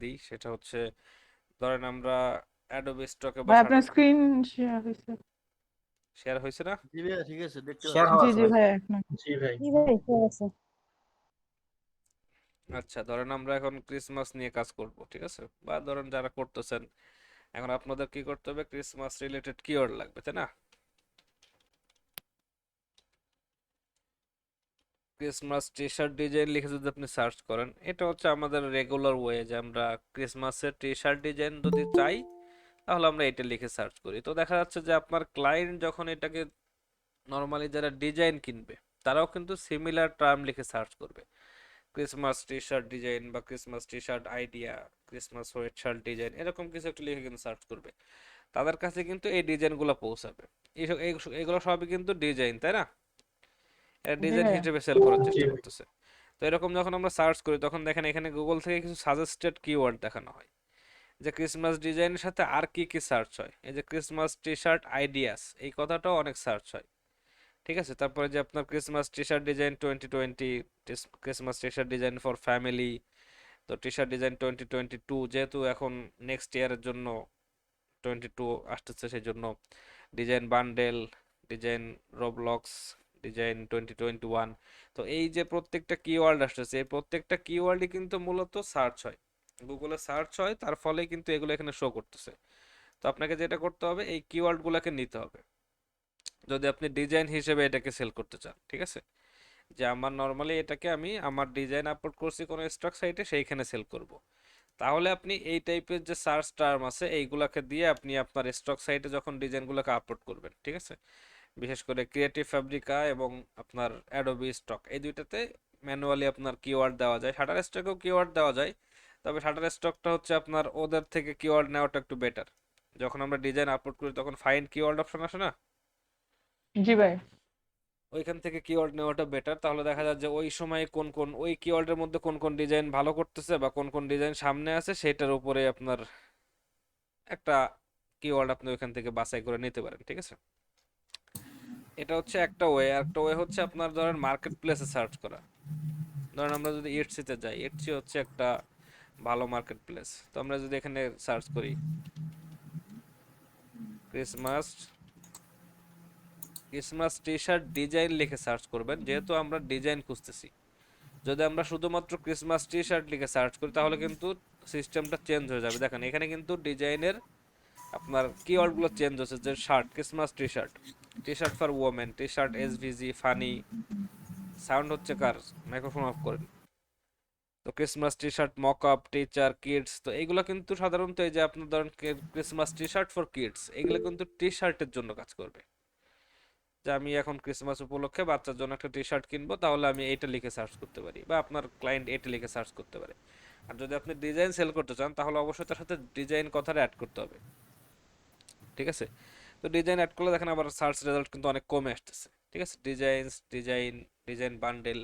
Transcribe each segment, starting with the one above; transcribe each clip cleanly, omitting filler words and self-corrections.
দিই, সেটা হচ্ছে ধরেন আমরা অ্যাডোবি স্টকে বা ভাই আপনার শাটার স্ক্রিন শেয়ার হয়েছে। শেয়ার হয়েছে না? জি ভাইয়া ঠিক আছে, দেখতে শেয়ার পাচ্ছি। হওয়া জি আছে জি ভাই। ভাই আপনার। জি ভাই। জি ভাই ঠিক আছে। আচ্ছা, ধরেন আমরা এখন ক্রিসমাস নিয়ে কাজ করব, ঠিক আছে? বা ধরেন যারা করতেছেন, এখন আপনাদের কি করতে হবে, ক্রিসমাস রিলেটেড কিওয়ার্ড লাগবে, তাই না? ক্রিসমাস টি শার্ট ডিজাইন লিখে যদি আপনি সার্চ করেন, এটা হচ্ছে আমাদের রেগুলার ওয়ে যে আমরা ক্রিসমাসের টি শার্ট ডিজাইন যদি চাই তাহলে আমরা এটা লিখে সার্চ করি। তো দেখা যাচ্ছে যে আপনার ক্লায়েন্ট যখন এটাকে নর্মালি যারা ডিজাইন কিনবে তারাও কিন্তু সিমিলার টার্ম লিখে সার্চ করবে, ক্রিসমাস টি শার্ট ডিজাইন বা Christmas T shirt idea, Christmas white shirt design, এরকম কিছু একটা লিখে কিন্তু সার্চ করবে। তাদের কাছে কিন্তু এই ডিজাইনগুলো পৌঁছাবে। এগুলো সবই কিন্তু ডিজাইন, তাই না? এটা জি ডিজাইন ভাই। হিসেবে সেল করার জি চেষ্টা ভাই। করতেছে। তো এরকম যখন আমরা সার্চ করি তখন দেখেন এখানে গুগল থেকে কিছু সাজেস্টেড কিওয়ার্ড দেখানো হয়, যে ক্রিসমাস ডিজাইনের সাথে আর কি কি সার্চ হয়। এই যে ক্রিসমাস টি শার্ট আইডিয়াস, এই কথাটাও অনেক সার্চ হয়, ঠিক আছে? তারপরে যে আপনার Christmas T shirt design 2020, Christmas T shirt design for family, তো টি শার্ট ডিজাইন 2022, যেহেতু এখন নেক্সট ইয়ারের জন্য 22 আসতেছে সেই জন্য design bundle, design Roblox, design 2021। তো এই যে প্রত্যেকটা কিওয়ার্ড আসতেছে, এই প্রত্যেকটা কিওয়ার্ডই কিন্তু মূলত সার্চ হয়, গুগলে সার্চ হয়, তার ফলে কিন্তু এগুলো এখানে শো করতেছে। তো আপনাকে যেটা করতে হবে এই কিওয়ার্ডগুলোকে নিতে হবে যদি আপনি ডিজাইন হিসেবে এটাকে সেল করতে চান, ঠিক আছে? যে আমার নর্মালি এটাকে আমি আমার ডিজাইন আপলোড করছি কোনো স্টক সাইটে, সেইখানে সেল করব, তাহলে আপনি এই টাইপের যে সার্চ টার্ম আছে এইগুলাকে দিয়ে আপনি আপনার স্টক সাইটে যখন ডিজাইনগুলোকে আপলোড করবেন, ঠিক আছে? বিশেষ করে ক্রিয়েটিভ ফ্যাব্রিকা এবং আপনার অ্যাডোবি স্টক, এই দুইটাতে ম্যানুয়ালি আপনার কিওয়ার্ড দেওয়া যায়, শাটার স্টকেও কিওয়ার্ড দেওয়া যায়। তবে শাটার স্টকটা হচ্ছে আপনার ওদের থেকে কিওয়ার্ড নেওয়াটা একটু বেটার। যখন আমরা ডিজাইন আপলোড করি তখন ফাইন্ড কিওয়ার্ড অপশন আসে না, জি ভাই। ওইখান থেকে কিওয়ার্ড নেওয়াটা বেটার। তাহলে দেখা যায় যে ওই সময় কোন কোন ওই কিওয়ার্ডের মধ্যে কোন কোন ডিজাইন ভালো করতেছে বা কোন কোন ডিজাইন সামনে আছে সেটার উপরে আপনার একটা কিওয়ার্ড আপনি ওইখান থেকে বাছাই করে নিতে পারেন, ঠিক আছে? এটা হচ্ছে একটা ওয়ে। আর একটা ওয়ে হচ্ছে আপনার ধরেন মার্কেট প্লেসে সার্চ করা। ধরেন আমরা যদি ইটসিতে যাই, ইটসি হচ্ছে একটা ভালো মার্কেট প্লেস। তো আমরা যদি এখানে সার্চ করি Christmas Christmas T shirt design লিখে সার্চ করবেন, যেহেতু আমরা ডিজাইন খুঁজতেছি। যদি আমরা শুধুমাত্র ক্রিসমাস টি শার্ট লিখে সার্চ করি তাহলে কিন্তু সিস্টেমটা চেঞ্জ হয়ে যাবে। দেখেন এখানে কিন্তু ডিজাইনের আপনার কিওয়ার্ডগুলো চেঞ্জ হচ্ছে, যে shirt Christmas T shirt, T shirt for women, T shirt SVG funny, sound হচ্ছে কার, মাইক্রোফোন অফ করেন। তো Christmas T shirt mock up, teacher, kids, তো এইগুলো কিন্তু সাধারণত এই যে আপনার ধরেন Christmas T shirt for kids, এগুলো কিন্তু টি শার্টের জন্য কাজ করবে। যে আমি এখন ক্রিসমাস উপলক্ষে বাচ্চার জন্য একটা টি শার্ট কিনবো, তাহলে আমি এইটা লিখে সার্চ করতে পারি বা আপনার ক্লায়েন্ট এটা লিখে সার্চ করতে পারে। আর যদি আপনি ডিজাইন সেল করতে চান তাহলে অবশ্যই তার সাথে ডিজাইন কথাটা অ্যাড করতে হবে, ঠিক আছে? তো ডিজাইন অ্যাড করলে দেখেন আবার সার্চ রেজাল্ট কিন্তু অনেক কমে আসতেছে, ঠিক আছে? ডিজাইন বান্ডেল,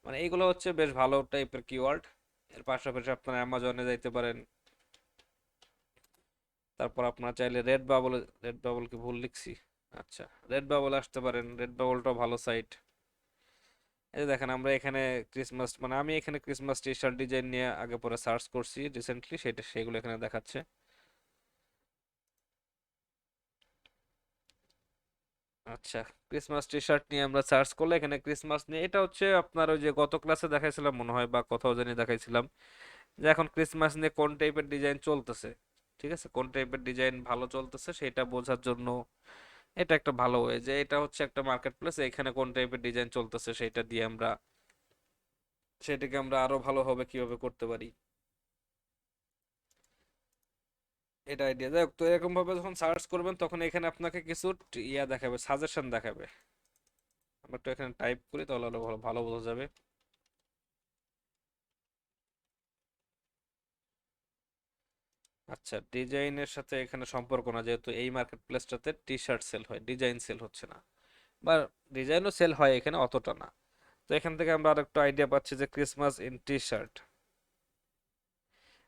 মানে এইগুলো হচ্ছে বেশ ভালো টাইপের কিওয়ার্ড। এর পাশাপাশি আপনার অ্যামাজনে যাইতে পারেন। তারপর আপনার চাইলে রেড বাবল কি ভুল লিখছি? আচ্ছা, রেড বাবল আসতে পারেন, রেড বাবলটাও ভালো সাইট। এই যে দেখেন আমরা এখানে ক্রিসমাস, মানে আমি এখানে ক্রিসমাস টি শার্ট ডিজাইন নিয়ে আগে পরে সার্চ করছি রিসেন্টলি, সেগুলো এখানে দেখাচ্ছে। আচ্ছা, ক্রিসমাস টি শার্ট নিয়ে আমরা সার্চ করলে এখানে ক্রিসমাস নিয়ে, এটা হচ্ছে আপনার ওই যে গত ক্লাসে দেখাইছিলাম মনে হয় বা কোথাও জানি দেখাইছিলাম, যে এখন ক্রিসমাস নিয়ে কোন টাইপের ডিজাইন চলতেছে, ঠিক আছে? কোন টাইপের ডিজাইন ভালো চলতেছে সেটা বোঝার জন্য এটা একটা ভালো ওয়ে, যে এটা হচ্ছে একটা মার্কেট প্লেস, এখানে কোন টাইপের ডিজাইন চলতেছে সেটা দিয়ে আমরা সেটাকে আমরা আরো ভালোভাবে কিভাবে করতে পারি এটা আইডিয়া। যাই হোক, তো এরকম ভাবে যখন সার্চ করবেন তখন এখানে আপনাকে কিছু ইয়া দেখাবে, সাজেশন দেখাবে। আমরা একটু এখানে টাইপ করি তাহলে আরো ভালো ভালো বোঝা যাবে। আচ্ছা, ডিজাইনের সাথে এখানে সম্পর্ক না, যেহেতু এই মার্কেট প্লেসটাতে টি শার্ট সেল হয়, ডিজাইন সেল হচ্ছে না, বা ডিজাইনও সেল হয় এখানে অতটা না। তো এখান থেকে আমরা আরেকটু আইডিয়া পাচ্ছি যে ক্রিসমাস ইন টি শার্ট।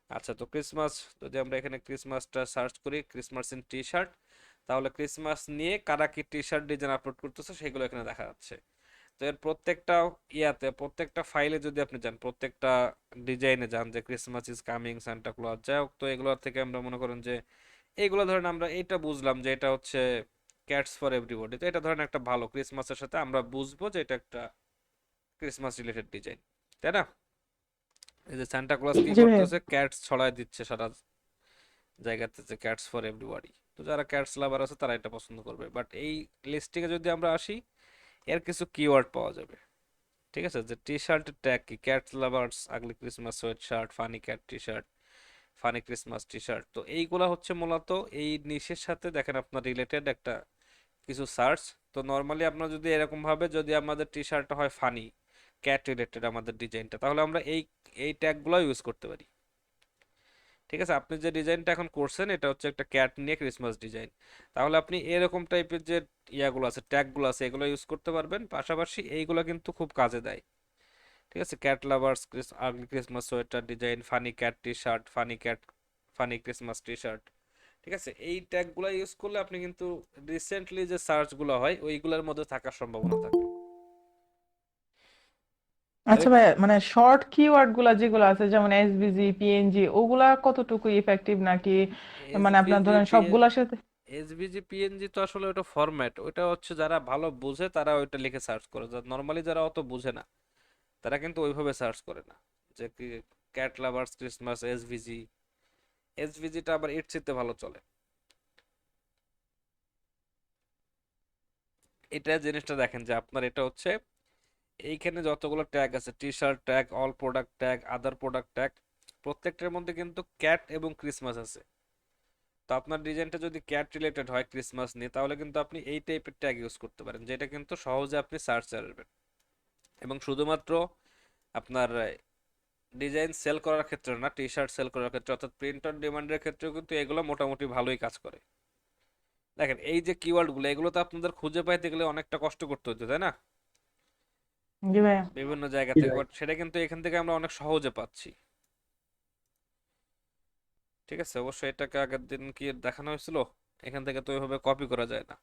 আচ্ছা, তো ক্রিসমাস, যদি আমরা এখানে ক্রিসমাসটা সার্চ করি ক্রিসমাস ইন টি শার্ট, তাহলে ক্রিসমাস নিয়ে কারা কি টি শার্ট ডিজাইন আপলোড করতেছে সেগুলো এখানে দেখা যাচ্ছে। তো এর প্রত্যেকটা প্রত্যেকটা ফাইলে যদি আপনি যান, প্রত্যেকটা ডিজাইনে যান, যে Christmas is coming, Santa Claus, যাই হোক, তো এগুলোর থেকে আমরা মনে করেন যে এইগুলো ধরেন আমরা এটা বুঝলাম যে এটা হচ্ছে ক্যাটস ফর এভরিবডি, তো এটা ধরেন একটা ভালো ক্রিসমাসের সাথে আমরা বুঝবো যে এটা একটা ক্রিসমাস রিলেটেড ডিজাইন, তাই না? এই যে সান্টা ক্লজ কি জি ভাইয়া। করতেছে, ক্যাটস ছড়ায় দিচ্ছে সারা জায়গাতে, যে ক্যাটস ফর এভরিবডি। তো যারা ক্যাটস লাভার আছে তারা এটা পছন্দ করবে, বাট এই লিস্টিংয়ে যদি আমরা আসি, এর কিছু কিওয়ার্ড পাওয়া যাবে। ঠিক আছে, যে টি শার্টের ট্যাগ কি, cats lovers ugly Christmas sweatshirt, funny cat T shirt, funny Christmas T shirt, তো এইগুলা হচ্ছে মূলত এই নিশের সাথে দেখেন আপনার রিলেটেড একটা কিছু সার্চ। তো নর্মালি আপনার যদি এরকম ভাবে যদি আমাদের টি শার্টটা হয় ফানি ক্যাট রিলেটেড আমাদের ডিজাইনটা, তাহলে আমরা এই এই ট্যাগগুলো ইউজ করতে পারি। ঠিক আছে, আপনি যে ডিজাইনটা এখন করছেন এটা হচ্ছে একটা ক্যাট নিয়ে ক্রিসমাস ডিজাইন, তাহলে আপনি এরকম টাইপের যে ইয়াগুলো আছে, ট্যাগগুলো আছে, এগুলো ইউজ করতে পারবেন। পাশাপাশি এইগুলো কিন্তু খুব কাজে দেয়। ঠিক আছে, cat lovers ugly Christmas sweater design, funny cat T shirt, funny cat, funny Christmas T shirt. ঠিক আছে, এই ট্যাগগুলো ইউজ করলে আপনি কিন্তু রিসেন্টলি যে সার্চগুলো হয় ওইগুলোর মধ্যে থাকার সম্ভাবনা থাকে। আচ্ছা তাহলে ভাইয়া, মানে শর্ট কিওয়ার্ড গুলা যেগুলো আছে যেমন এসভিজি, পিএনজি, ওগুলা কতটুকু ইফেক্টিভ নাকি? মানে আপনার এসভিজি, ধরেন সবগুলার সাথে। এসভিজি, পিএনজি তো আসলে ওটা ফরম্যাট, ওটা হচ্ছে যারা ভালো বুঝে তারা ওইটা লিখে সার্চ করে, নর্মালি যারা অত বুঝে না তারা কিন্তু ওইভাবে সার্চ করে না। যে কি ক্যাট লাভার্স ক্রিসমাস এসভিজি, এসভিজিটা আবার ইটসিতে ভালো চলে। এটা জিনিসটা দেখেন যে আপনার এটা হচ্ছে এইখানে যতগুলো ট্যাগ আছে, T shirt tag, all product tag, other product tag, প্রত্যেকটার মধ্যে কিন্তু ক্যাট এবং ক্রিসমাস আছে। তো আপনার ডিজাইনটা যদি ক্যাট রিলেটেড হয় ক্রিসমাস নিয়ে, তাহলে কিন্তু আপনি এই টাইপের ট্যাগ ইউজ করতে পারেন, যেটা কিন্তু সহজে আপনি সার্চ আসবেন। এবং শুধুমাত্র আপনার ডিজাইন সেল করার ক্ষেত্রে না, টি শার্ট সেল করার ক্ষেত্রে অর্থাৎ প্রিন্ট অন ডিমান্ডের ক্ষেত্রেও কিন্তু এগুলো মোটামুটি ভালোই কাজ করে। দেখেন এই যে কিওয়ার্ডগুলো, এগুলো তো আপনাদের খুঁজে পাইতে গেলে অনেকটা কষ্ট করতে হতো, তাই না? জি ভাইয়া। বিভিন্ন জায়গা থেকে, বাট সেটা কিন্তু এখান থেকে আমরা অনেক সহজে পাচ্ছি। ঠিক আছে, অবশ্যই এটাকে আগের দিন কি দেখানো হয়েছিল, এখান থেকে তো ওইভাবে কপি করা যায় না।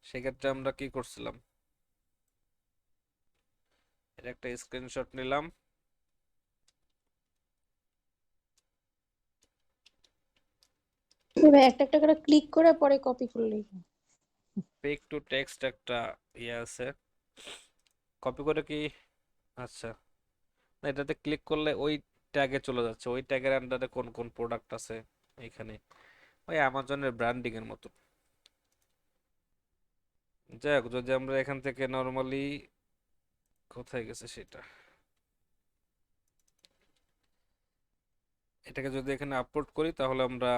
সেক্ষেত্রে আমরা কি করছিলাম, এর একটা স্ক্রিনশট নিলাম, এবার একটা একটা করে ক্লিক করে পরে কপি করলেই হয়। পিক টু টেক্সট একটা ইয়ে আছে, কপি করে কি, আচ্ছা, না এটাতে ক্লিক করলে ওই ট্যাগে চলে যাচ্ছে, ওই ট্যাগের আন্ডারে কোন কোন প্রোডাক্ট আছে এখানে, ওই অ্যামাজনের ব্র্যান্ডিং এর মতো। যাই হোক, যদি আমরা এখান থেকে নর্মালি, কোথায় গেছে সেটা, এটাকে যদি এখানে আপলোড করি তাহলে আমরা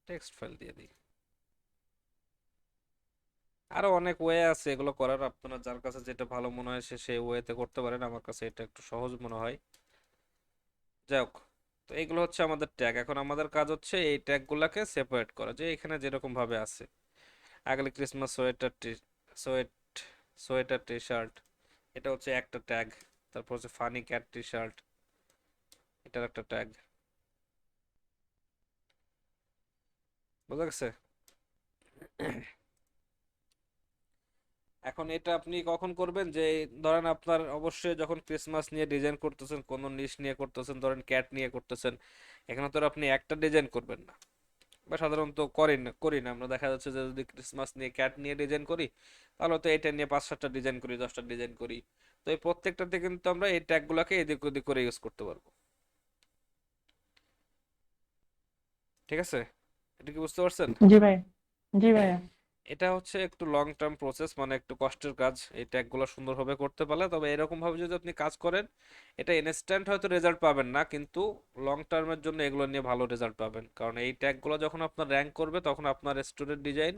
টেক্সট ফাইল দিয়ে দিই। আরো অনেক ওয়ে আছে এগুলো করার, আপনারা যার কাছে যেটা ভালো মনে হয় সে সেই ওয়েতে করতে পারেন, আমার কাছে এটা একটু সহজ মনে হয়। যাই হোক, তো এইগুলো হচ্ছে আমাদের ট্যাগ। এখন আমাদের কাজ হচ্ছে এই ট্যাগগুলোকে সেপারেট করা, যে এখানে যেরকম ভাবে আছে, আগলে ক্রিসমাস সোয়েটার টি, সোয়েট, সোয়েটার টি শার্ট, এটা হচ্ছে একটা ট্যাগ। তারপর হচ্ছে ফানি ক্যাট টি শার্ট, এটার একটা ট্যাগ। বুঝা গেছে? এখন এটা আপনি কখন করবেন, যে ধরেন আপনার অবশ্যই যখন ক্রিসমাস নিয়ে ডিজাইন করতেছেন, কোন নিশ নিয়ে করতেছেন, ধরেন ক্যাট নিয়ে করতেছেন, এখানে তো আর আপনি একটা ডিজাইন করবেন না, বা সাধারণত করি না আমরা। দেখা যাচ্ছে যে যদি ক্রিসমাস নিয়ে ক্যাট নিয়ে ডিজাইন করি, তাহলে তো এটা নিয়ে 5-7টা ডিজাইন করি, 10টা ডিজাইন করি। তো এই প্রত্যেকটাতে কিন্তু আমরা এই ট্যাগগুলোকে এদিক ওদিক করে ইউজ করতে পারবো। ঠিক আছে, এটা কি বুঝতে পারছেন? জি ভাই। জি ভাইয়া। এটা হচ্ছে একটু লং টার্ম প্রসেস, মানে একটু কষ্টের কাজ এই ট্যাগগুলো সুন্দরভাবে করতে পারলে। তবে এরকম ভাবে যদি আপনি কাজ করেন, এটা ইনস্ট্যান্ট হয়তো রেজাল্ট পাবেন না, কিন্তু লং টার্মের জন্য এগুলো নিয়ে ভালো রেজাল্ট পাবেন। কারণ এই ট্যাগগুলো যখন আপনার র্যাঙ্ক করবে, তখন আপনার স্টুডেন্ট ডিজাইন,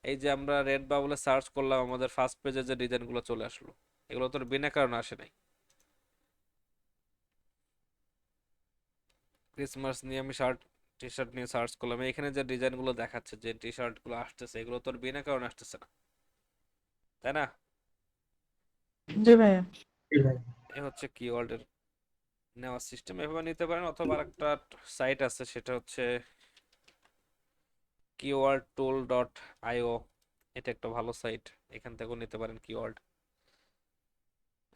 এই যে আমরা রেড বাবলে সার্চ করলাম, আমাদের ফার্স্ট পেজে যে ডিজাইনগুলো চলে আসলো, এগুলো তো আর বিনা কারণে আসে নাই। ক্রিসমাস নিয়ে আমি শার্ট, টি শার্ট নিয়ে সার্চ করলাম, এখানে যে ডিজাইনগুলো দেখাচ্ছে, যে টি শার্টগুলো আসতেছে, এগুলো তো আর বিনা কারণে আসতেছে না, তাই না? জি ভাইয়া। এ হচ্ছে কিওয়ার্ডের নেওয়ার সিস্টেম, এভাবে নিতে পারেন। অথবা আরেকটা সাইট আছে, সেটা হচ্ছে keywordtool.io, এটা একটা ভালো সাইট, এখান থেকেও নিতে পারেন কিওয়ার্ড।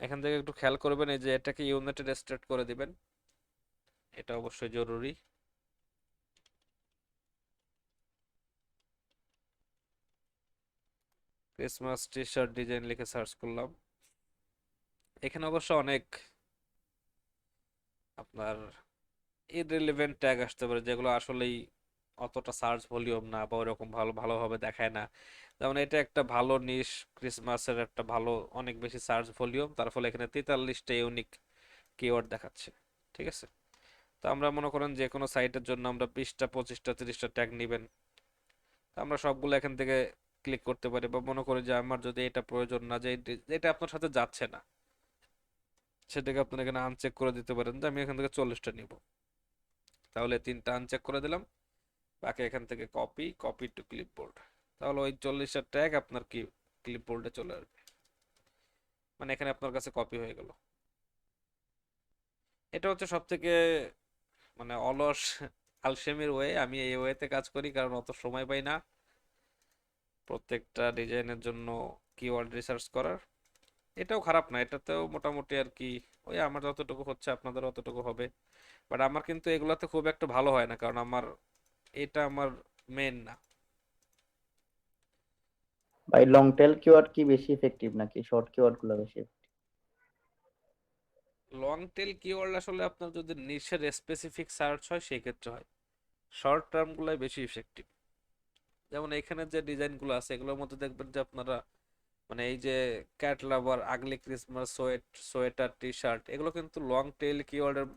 এখান থেকে একটু খেয়াল করবেন, এই যে এটাকে ইউনাইটেড স্টেট করে দিবেন, এটা অবশ্যই জরুরি। ক্রিসমাস টি শার্ট ডিজাইন লিখে সার্চ করলাম, এখানে অবশ্য অনেক আপনার ইররিলেভেন্ট ট্যাগ আসতে পারে, যেগুলো আসলেই অতটা সার্চ ভলিউম না বা ওরকম ভালোভাবে দেখায় না। যেমন এটা একটা ভালো নিশ, ক্রিসমাসের একটা ভালো অনেক বেশি সার্চ ভলিউম, তার ফলে এখানে 43টা ইউনিক কিওয়ার্ড দেখাচ্ছে। ঠিক আছে, তো আমরা মনে করেন যে কোনো সাইটের জন্য আমরা 20টা 25টা 30টা ট্যাগ নেবেন, আমরা সবগুলো এখান থেকে ক্লিক করতে পারি, বা মনে করি যে আমার যদি এটা প্রয়োজন না, যে এটা আপনার সাথে যাচ্ছে না, সেটাকে আপনার এখানে আনচেক করে দিতে পারেন যে আমি এখান থেকে 40টা নিব, তাহলে 3টা আনচেক করে দিলাম, বাকি এখান থেকে কপি কপি টু ক্লিপবোর্ড, তাহলে ওই 40টা ট্যাগ আপনার কি ক্লিপবোর্ডে চলে আসবে, মানে এখানে আপনার কাছে কপি হয়ে গেল। এটা হচ্ছে সব থেকে মানে অলস আলসেমির ওয়ে, আমি এই ওয়েতে কাজ করি কারণ অত সময় পাই না প্রত্যেকটা ডিজাইনের জন্য কিওয়ার্ড রিসার্চ করার। এটাও খারাপ না, এটাতেও মোটামুটি আর কি ওই আমার যতটুকু হচ্ছে আপনাদের অতটুকু হবে, বাট আমার কিন্তু এগুলাতে খুব একটা ভালো হয় না, কারণ এটা আমার মেন না। ভাই লং টেল কিওয়ার্ড কি বেশি ইফেক্টিভ নাকি শর্ট কিওয়ার্ড গুলো বেশি? লং টেল কিওয়ার্ড আসলে আপনার যদি নিশের স্পেসিফিক সার্চ হয় সেই ক্ষেত্রে হয়, শর্ট টার্ম গুলাই বেশি ইফেক্টিভ। যেমন এখানে যে ডিজাইনগুলো আছে এগুলোর মধ্যে দেখবেন যে আপনারা মানে এই যে ক্যাট লাভার, আগলি ক্রিসমাস সোয়েটার, টি শার্ট, এগুলো কিন্তু লং টেল কিওয়ার্ডের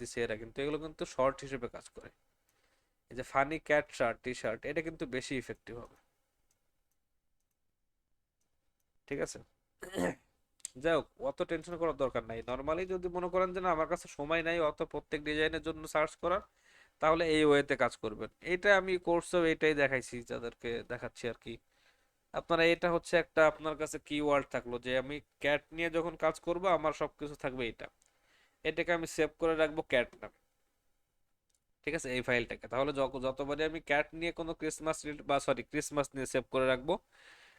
দিছে এরা, কিন্তু এগুলো কিন্তু শর্ট হিসেবে কাজ করে। এই যে funny cat shirt, T shirt, এটা কিন্তু বেশি ইফেক্টিভ হবে। ঠিক আছে, যাই হোক অত টেনশন করার দরকার নাই, নর্মালি যদি মনে করেন যে না আমার কাছে সময় নাই অত প্রত্যেক ডিজাইনের জন্য সার্চ করার, তাহলে এই ওয়েতে কাজ করবেন। এটা আমি কোর্সেও এটাই দেখাইছি, যাদেরকে দেখাচ্ছি আর কি। আপনারা এটা হচ্ছে একটা আপনার কাছে কিওয়ার্ড থাকলো যে আমি ক্যাট নিয়ে যখন কাজ করব আমার সবকিছু থাকবে এটা, এটাকে আমি সেভ করে রাখবো ক্যাট নামে। ঠিক আছে, এই ফাইলটাকে তাহলে যতবারই আমি ক্যাট নিয়ে কোনো ক্রিসমাস নিয়ে সেভ করে রাখবো,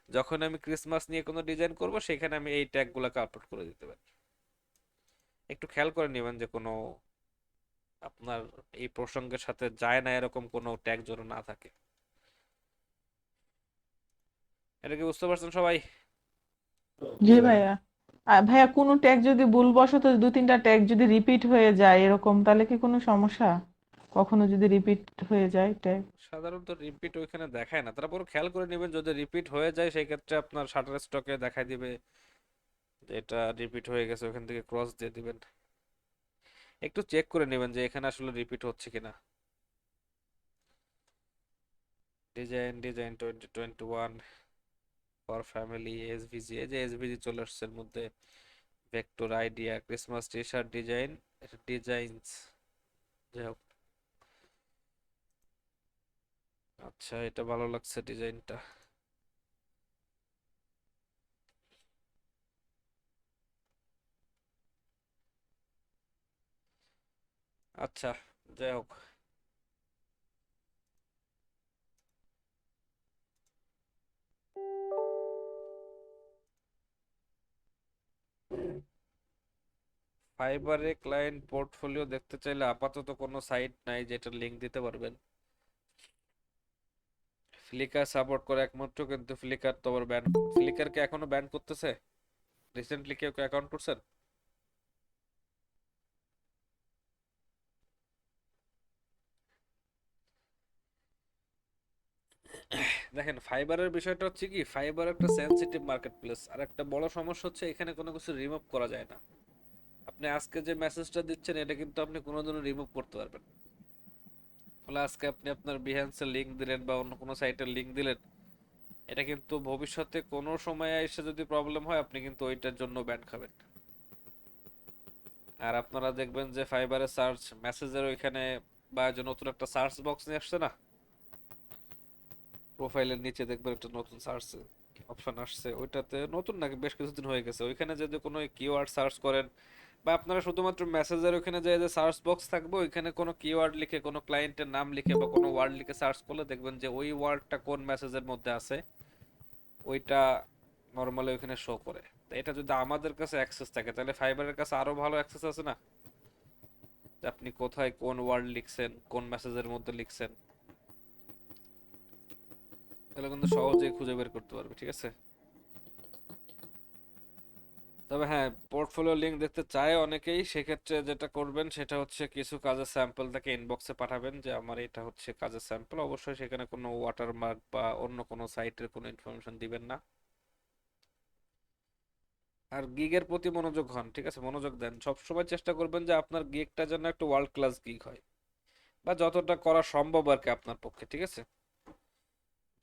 যখন আমি ক্রিসমাস নিয়ে কোনো ডিজাইন করব সেখানে আমি এই ট্যাগগুলোকে আপলোড করে দিতে পারি। একটু খেয়াল করে নেবেন যে কোনো আপনার এই প্রসঙ্গের সাথে যায় না এরকম কোনো ট্যাগ যেন না থাকে। এটা কি বুঝতে পারছেন সবাই? জি জি ভাই। ভাইয়া। আর ভাইয়া কোনো ট্যাগ যদি ভুলবশত 2-3টা ট্যাগ যদি রিপিট হয়ে যায় এরকম, তাহলে কি কোনো সমস্যা? কখনো যদি রিপিট হয়ে যায় ট্যাগ? সাধারণত রিপিট ওইখানে দেখায় না, তারপর খেয়াল করে নেবেন যদি রিপিট হয়ে যায় সেই ক্ষেত্রে আপনার শাটার স্টকে দেখাই দিবে যে এটা রিপিট হয়ে গেছে, ওখান থেকে ক্রস দিয়ে দিবেন। একটু চেক করে নেবেন যে এখানে আসলে রিপিট হচ্ছে কিনা। ডিজাইন 2021 ফর ফ্যামিলি এসভিজি, এই যে এসভিজি চলে আসছে এর মধ্যে, vector idea Christmas T shirt design, এটা ডিজাইনস, যাই হোক। আচ্ছা, এটা ভালো লাগছে ডিজাইনটা। আচ্ছা, যাই হোক, ফাইবারে ক্লায়েন্ট পোর্টফোলিও দেখতে চাইলে আপাতত কোনো সাইট নাই যেটা লিংক দিতে পারবেন। ফ্লিকার সাপোর্ট করে একমাত্র, কিন্তু ফ্লিকার তো আবার ব্যান, ফ্লিকারকে এখনো ব্যান করতেছে। রিসেন্টলি কেউ অ্যাকাউন্ট করছেন? দেখেন ফাইবারের বিষয়টা হচ্ছে কি, ফাইবার একটা সেনসিটিভ মার্কেট প্লেস, আর একটা বড় সমস্যা হচ্ছে এখানে কোনো কিছু রিমুভ করা যায় না। আপনি আজকে যে মেসেজটা দিচ্ছেন এটা কিন্তু আপনি কোনোদিনও রিমুভ করতে পারবেন না। ফলে আজকে আপনি আপনার বিহেন্সের লিংক দিলেন বা অন্য কোনো সাইটের লিংক দিলেন, এটা কিন্তু ভবিষ্যতে কোনো সময় এসে যদি প্রবলেম হয় আপনি কিন্তু ওইটার জন্য ব্যান খাবেন। আর আপনারা দেখবেন যে ফাইবারে সার্চ মেসেজের ওইখানে বা যে নতুন একটা সার্চ বক্স নিয়ে আসছে না, প্রোফাইলের নিচে দেখবেন একটা নতুন সার্চ অপশন আসছে, ওইটাতে নতুন নাকি বেশ কিছুদিন হয়ে গেছে, ওইখানে যদি কোনো কিওয়ার্ড সার্চ করেন বা আপনারা শুধুমাত্র মেসেজের ওইখানে যে সার্চ বক্স থাকবে ওইখানে কোনো কিওয়ার্ড লিখে কোনো ক্লায়েন্টের নাম লিখে বা কোনো ওয়ার্ড লিখে সার্চ করলে দেখবেন যে ওই ওয়ার্ডটা কোন মেসেজের মধ্যে আছে ওইটা নর্মালি ওইখানে শো করে। তো এটা যদি আমাদের কাছে অ্যাক্সেস থাকে তাহলে ফাইবারের কাছে আরো ভালো অ্যাক্সেস আছে না, যে আপনি কোথায় কোন ওয়ার্ড লিখছেন, কোন মেসেজের মধ্যে লিখছেন, তাহলে কিন্তু সহজেই খুঁজে বের করতে পারবে, ঠিক আছে। তবে হ্যাঁ, পোর্টফোলিও লিংক দেখতে চায় অনেকেই, সেক্ষেত্রে যেটা করবেন সেটা হচ্ছে কিছু কাজের স্যাম্পল তাকে ইনবক্সে পাঠাবেন যে আমার এটা হচ্ছে কাজের স্যাম্পল। অবশ্যই সেখানে কোনো ওয়াটারমার্ক বা অন্য কোনো সাইটের কোনো ইনফরমেশন দিবেন না। আর গিগের প্রতি মনোযোগ হন, ঠিক আছে, মনোযোগ দেন, সবসময় চেষ্টা করবেন যে আপনার গিগটা যেন একটা ওয়ার্ল্ড ক্লাস গিগ হয়, বা যতটা করা সম্ভব আর কি আপনার পক্ষে, ঠিক আছে।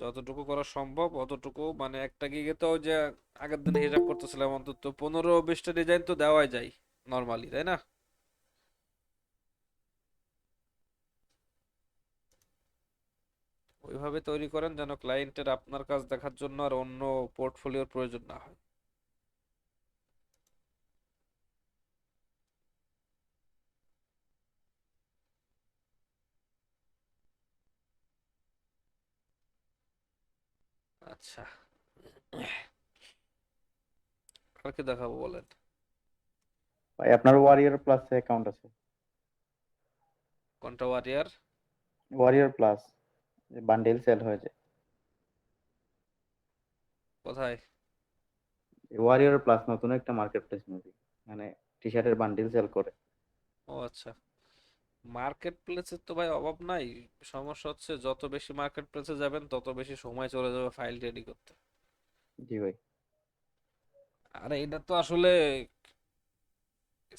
যতটুকু করা সম্ভব অতটুকু, মানে একটা গিগে তো ওই যে আগের দিন হিসাব করতেছিলাম অন্তত 15-20টা ডিজাইন তো দেওয়াই যায় নর্মালি, তাই না? ওইভাবে তৈরি করেন যেন ক্লায়েন্টের আপনার কাজ দেখার জন্য আর অন্য পোর্টফোলিওর প্রয়োজন না হয়। আচ্ছা, আর কি দেখাবো বলেন? ভাই আপনার ওয়ারিয়র প্লাস অ্যাকাউন্ট আছে? কোনটা warrior? Warrior plus bundle sale হয়ে যায়। কোথায়? ওয়ারিয়র প্লাস নতুন একটা মার্কেট প্লেস মুভি, মানে টি শার্টের বান্ডেল সেল করে। ও আচ্ছা, মার্কেট প্লেসের তো ভাই অভাব নাই। সমস্যা হচ্ছে যত বেশি মার্কেট প্লেসে যাবেন তত বেশি সময় চলে যাবে ফাইল রেডি করতে। জি ভাই। আরে এটা তো আসলে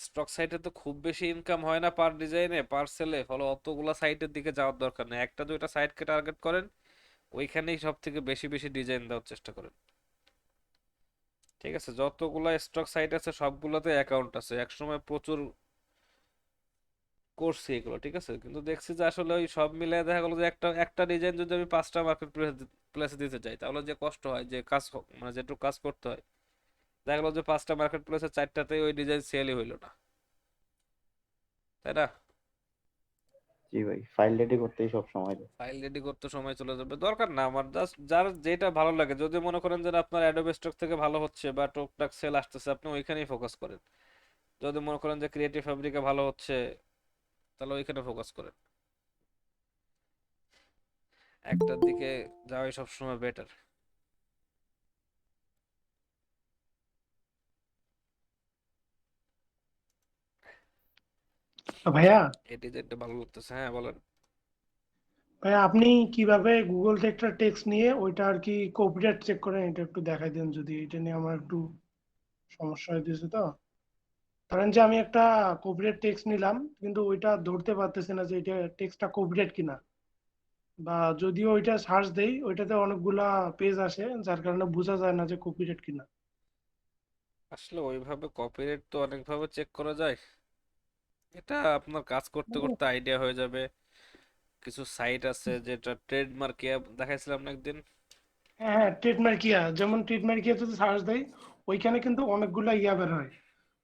স্টক সাইটে তো খুব বেশি ইনকাম হয় না পার ডিজাইনে, পার সেলে, ফলে অতগুলা সাইটের দিকে যাওয়ার দরকার নেই, একটা দুইটা সাইটকে টার্গেট করেন, ওইখানেই সব থেকে বেশি বেশি ডিজাইন দেওয়ার চেষ্টা করেন, ঠিক আছে। যতগুলা স্টক সাইট আছে সবগুলোতে অ্যাকাউন্ট আছে, একসময় প্রচুর করছি এগুলো, ঠিক আছে, কিন্তু দেখছি যে আসলে ওই সব মিলে দেখা গেলো যে একটা একটা ডিজাইন যদি আমি 5টা মার্কেট প্লেসে দিতে চাই তাহলে যে কষ্ট হয়, যে কাজ মানে যেটুকু কাজ করতে হয়, দেখা গেলো যে 5টা মার্কেট প্লেসে 4টাতেই ওই ডিজাইন সেলই হইলো না, তাই না? জি ভাই, ফাইল রেডি করতেই সব সময় যায়। ফাইল রেডি করতে সময় চলে যাবে, দরকার না আমার, জাস্ট যার যেটা ভালো লাগে, যদি মনে করেন যে আপনার অ্যাডোবে স্টক থেকে ভালো হচ্ছে বা টুকটাক সেল আসতেছে আপনি ওইখানেই ফোকাস করেন। যদি মনে করেন যে ক্রিয়েটিভ ফ্যাব্রিকে ভালো হচ্ছে তাহলে ওইখানে ফোকাস করেন। একটার দিকে যাওয়াই সবসময় বেটার। তো ভাইয়া, এই ডিজাইনটা ভালো লাগতেছে, হ্যাঁ বলেন। ভাইয়া আপনি কিভাবে গুগল থেকে একটা টেক্সট নিয়ে ওইটা আর কি কপিরাইট চেক করেন, এটা একটু দেখাই দেন যদি, এটা নিয়ে আমার একটু সমস্যা হইতেছে। তো ধরেন যে আমি একটা কপিরাইট টেক্সট নিলাম, কিন্তু ওইটা ধরতে পারতেছি না যে এটা টেক্সটটা কপিরাইট কিনা, বা যদিও ওইটা সার্চ দেই ওইটাতে অনেকগুলা পেজ আসে যার কারণে বোঝা যায় না যে কপিরাইট কিনা। আসলে ওইভাবে কপিরাইট তো অনেকভাবে চেক করা যায়, এটা আপনার কাজ করতে করতে আইডিয়া হয়ে যাবে। কিছু সাইট আছে যেটা ট্রেডমার্ক দেখাইছিলাম না একদিন। হ্যাঁ হ্যাঁ, ট্রেডমার্কিয়া, যেমন ট্রেডমার্কিয়া যদি সার্চ দেই ওইখানে কিন্তু অনেকগুলা ইয়া বের হয়,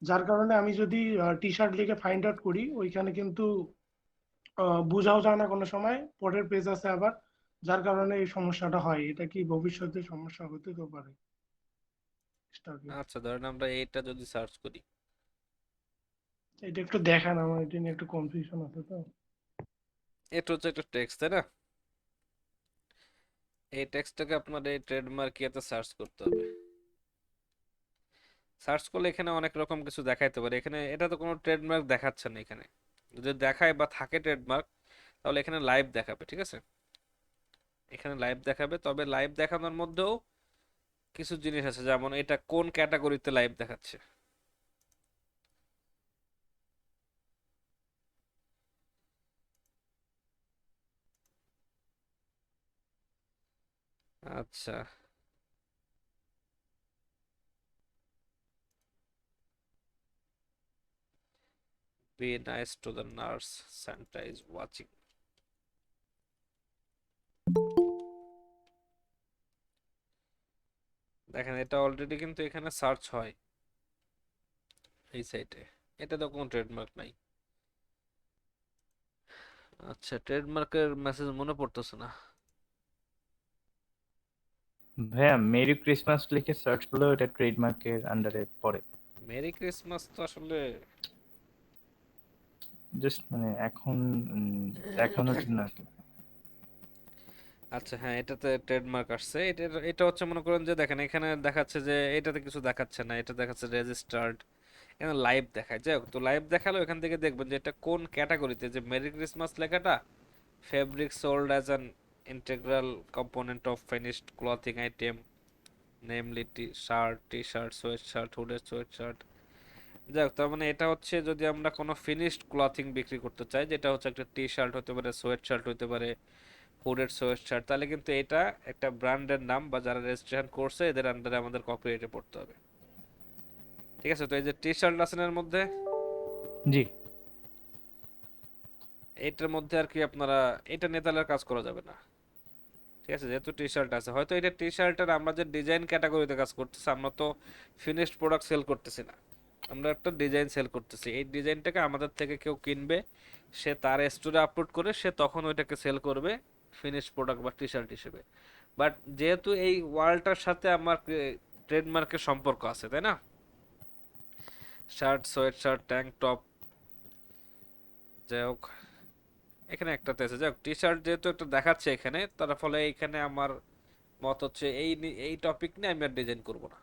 যার কারণে আমি যদি টি শার্ট লিখে ফাইন্ড আউট করি ওইখানে কিন্তু বোঝাও যায় না কোনো সময়, পরের পেজ আছে আবার, যার কারণে এই সমস্যাটা হয়। এটা কি ভবিষ্যতে সমস্যা হতে তো পারে স্টাকে? আচ্ছা, ধরেন আমরা এইটা যদি সার্চ করি, এটা একটু দেখান, আমার এটা নিয়ে একটু কনফিউশন আছে তো। এটা হচ্ছে একটা টেক্সট, তাই না? এই টেক্সটটাকে আপনার এই ট্রেডমার্ক ইয়েতে সার্চ করতে হবে। সার্চ করলে এখানে অনেক রকম কিছু দেখাইতে পারে, এখানে এটা তো কোনো ট্রেডমার্ক দেখাচ্ছে না এখানে। যদি দেখায় বা থাকে ট্রেডমার্ক তাহলে এখানে লাইভ দেখাবে, ঠিক আছে, এখানে লাইভ দেখাবে। তবে লাইভ দেখানোর মধ্যেও কিছু জিনিস আছে, যেমন এটা কোন ক্যাটাগরিতে লাইভ দেখাচ্ছে। আচ্ছা, be nice to the nurse, Santa is watching. দেখেন এটা অলরেডি কিন্তু এখানে সার্চ হয় এই সাইটে, এটা তো কোনো ট্রেডমার্ক নাই। আচ্ছা, ট্রেডমার্কের মেসেজ মনে পড়তেছে না। ভাইয়া মেরি ক্রিসমাস লিখে সার্চ করলেও এটা ট্রেডমার্কের আন্ডারে পড়ে। মেরি ক্রিসমাস তো আসলে জাস্ট মানে এখন দেখানোর জন্য আর কি। আচ্ছা, হ্যাঁ, এটাতে ট্রেডমার্ক আসছে। এটা হচ্ছে মনে করেন যে দেখেন এখানে দেখাচ্ছে যে এটাতে কিছু দেখাচ্ছে না, এটা দেখাচ্ছে রেজিস্টার্ড, এখানে লাইভ দেখায়। যাই হোক, তো লাইভ দেখালো এখান থেকে দেখবেন যে এটা কোন ক্যাটাগরিতে, যে মেরি ক্রিসমাস লেখাটা fabric sold as an integral component of finished clothing item, namely T shirt, sweatshirt, হুডের সোয়েট শার্ট। যাই হোক, তার মানে এটা হচ্ছে যদি আমরা কোনো ফিনিশড ক্লথিং বিক্রি করতে চাই, যেটা হচ্ছে একটা টি শার্ট হতে পারে, সোয়েট শার্ট হতে পারে, হুডের সোয়েট শার্ট, তাহলে কিন্তু এটা একটা ব্র্যান্ডের নাম বা যারা রেজিস্ট্রেশন করছে এদের আন্ডারে আমাদের কপিরাইটে পড়তে হবে। ঠিক আছে, তো এই যে টি শার্ট আছে না এর মধ্যে, জি। এইটার মধ্যে আর কি আপনারা এটা নিয়ে তাহলে আর কাজ করা যাবে না। ঠিক আছে, যেহেতু টি শার্ট আছে, হয়তো এটা টি শার্টের আমরা যে ডিজাইন ক্যাটাগরিতে কাজ করতেছি, আমরা তো ফিনিশড প্রোডাক্ট সেল করতেছি না, আমরা একটা ডিজাইন সেল করতেছি। এই ডিজাইনটাকে আমাদের থেকে কেউ কিনবে, সে তার স্টোরে আপলোড করে সে তখন ওইটাকে সেল করবে ফিনিশড প্রোডাক্ট বা টি শার্ট হিসেবে। বাট যেহেতু এই ওয়ার্ল্ডটার সাথে আমার ট্রেডমার্কের সম্পর্ক আছে, তাই না? Shirt, sweat shirt, tank top, যাই হোক, এখানে একটাতে আছে। যাই হোক, টি শার্ট যেহেতু একটা দেখাচ্ছে এখানে, তার ফলে এখানে আমার মত হচ্ছে এই টপিক নিয়ে আমি আর ডিজাইন করব না।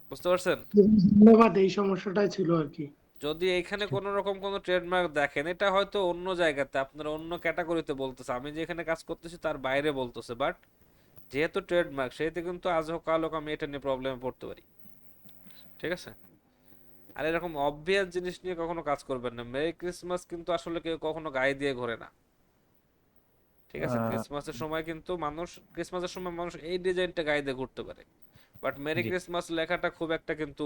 বুঝতে পারছেন? ধন্যবাদ, এই সমস্যাটাই ছিল আর কি। যদি এখানে কোনো রকম কোনো ট্রেডমার্ক দেখেন, এটা হয়তো অন্য জায়গাতে আপনারা অন্য ক্যাটাগরিতে বলতেছে, আমি যেখানে কাজ করতেছি তার বাইরে বলতেছে, বাট যেহেতু ট্রেডমার্ক সেহেতু কিন্তু আজ হোক কাল হোক আমি এটা নিয়ে প্রবলেমে পড়তে পারি। ঠিক আছে, আর এরকম অবভিয়াস জিনিস নিয়ে কখনো কাজ করবেন না। মেরি ক্রিসমাস কিন্তু আসলে কেউ কখনো গায়ে দিয়ে ঘোরে না। ঠিক আছে, আহ, ক্রিসমাসের সময় মানুষ এই ডিজাইনটা গায়ে দিয়ে ঘুরতে পারে, বাট মেরি জি। ক্রিসমাস লেখাটা খুব একটা কিন্তু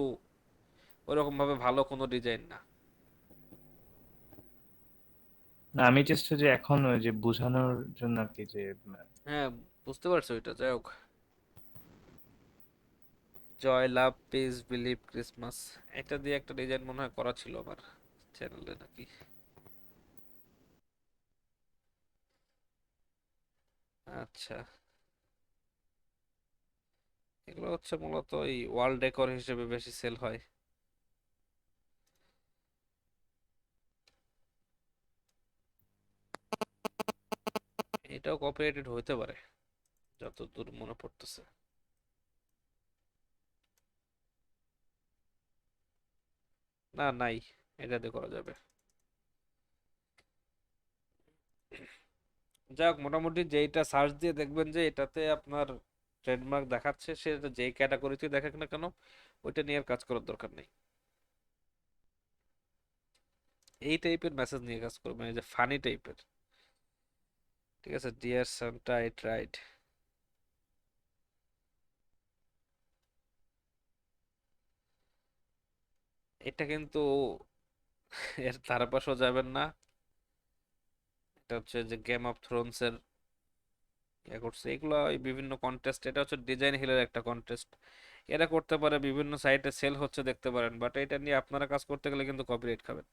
ওরকম ভাবে ভালো কোনো ডিজাইন না। না আমি জাস্ট যে এখন ওই যে বোঝানোর জন্য আর কি যে হ্যাঁ, বুঝতে পারছো এটা। যাই হোক, জয়, লাভ, পিস, বিলিভ, ক্রিসমাস, এটা দিয়ে একটা ডিজাইন মনে হয় করা ছিল আমার চ্যানেলে নাকি। আচ্ছা, এগুলো হচ্ছে মূলত এই ওয়াল ডেকোর হিসেবে বেশি সেল হয়। এটাও কপিরাইটেড হইতে পারে যতদূর মনে পড়তেছে। না, নাই, এটা দিয়ে করা যাবে। যাই হোক, মোটামুটি যেইটা সার্চ দিয়ে দেখবেন যে এটাতে আপনার ট্রেডমার্ক দেখাচ্ছে, সেটা যেই ক্যাটাগরিতে দেখাক না কেন, ওইটা নিয়ে আর কাজ করার দরকার নেই। এই টাইপের মেসেজ নিয়ে কাজ করবেন, এই যে ফানি টাইপের। ঠিক আছে, ডিয়ার সান্টা আই ট্রাইড, এটা কিন্তু এর ধারে পাশেও যাবেন না। এটা হচ্ছে যে গেম অফ থ্রোনস এর ইয়ে করছে এগুলো, এই বিভিন্ন কন্টেস্ট, এটা হচ্ছে ডিজাইন হিলের একটা কন্টেস্ট, এরা করতে পারে, বিভিন্ন সাইটে সেল হচ্ছে দেখতে পারেন, বাট এটা নিয়ে আপনারা কাজ করতে গেলে কিন্তু কপিরাইট খাবেন।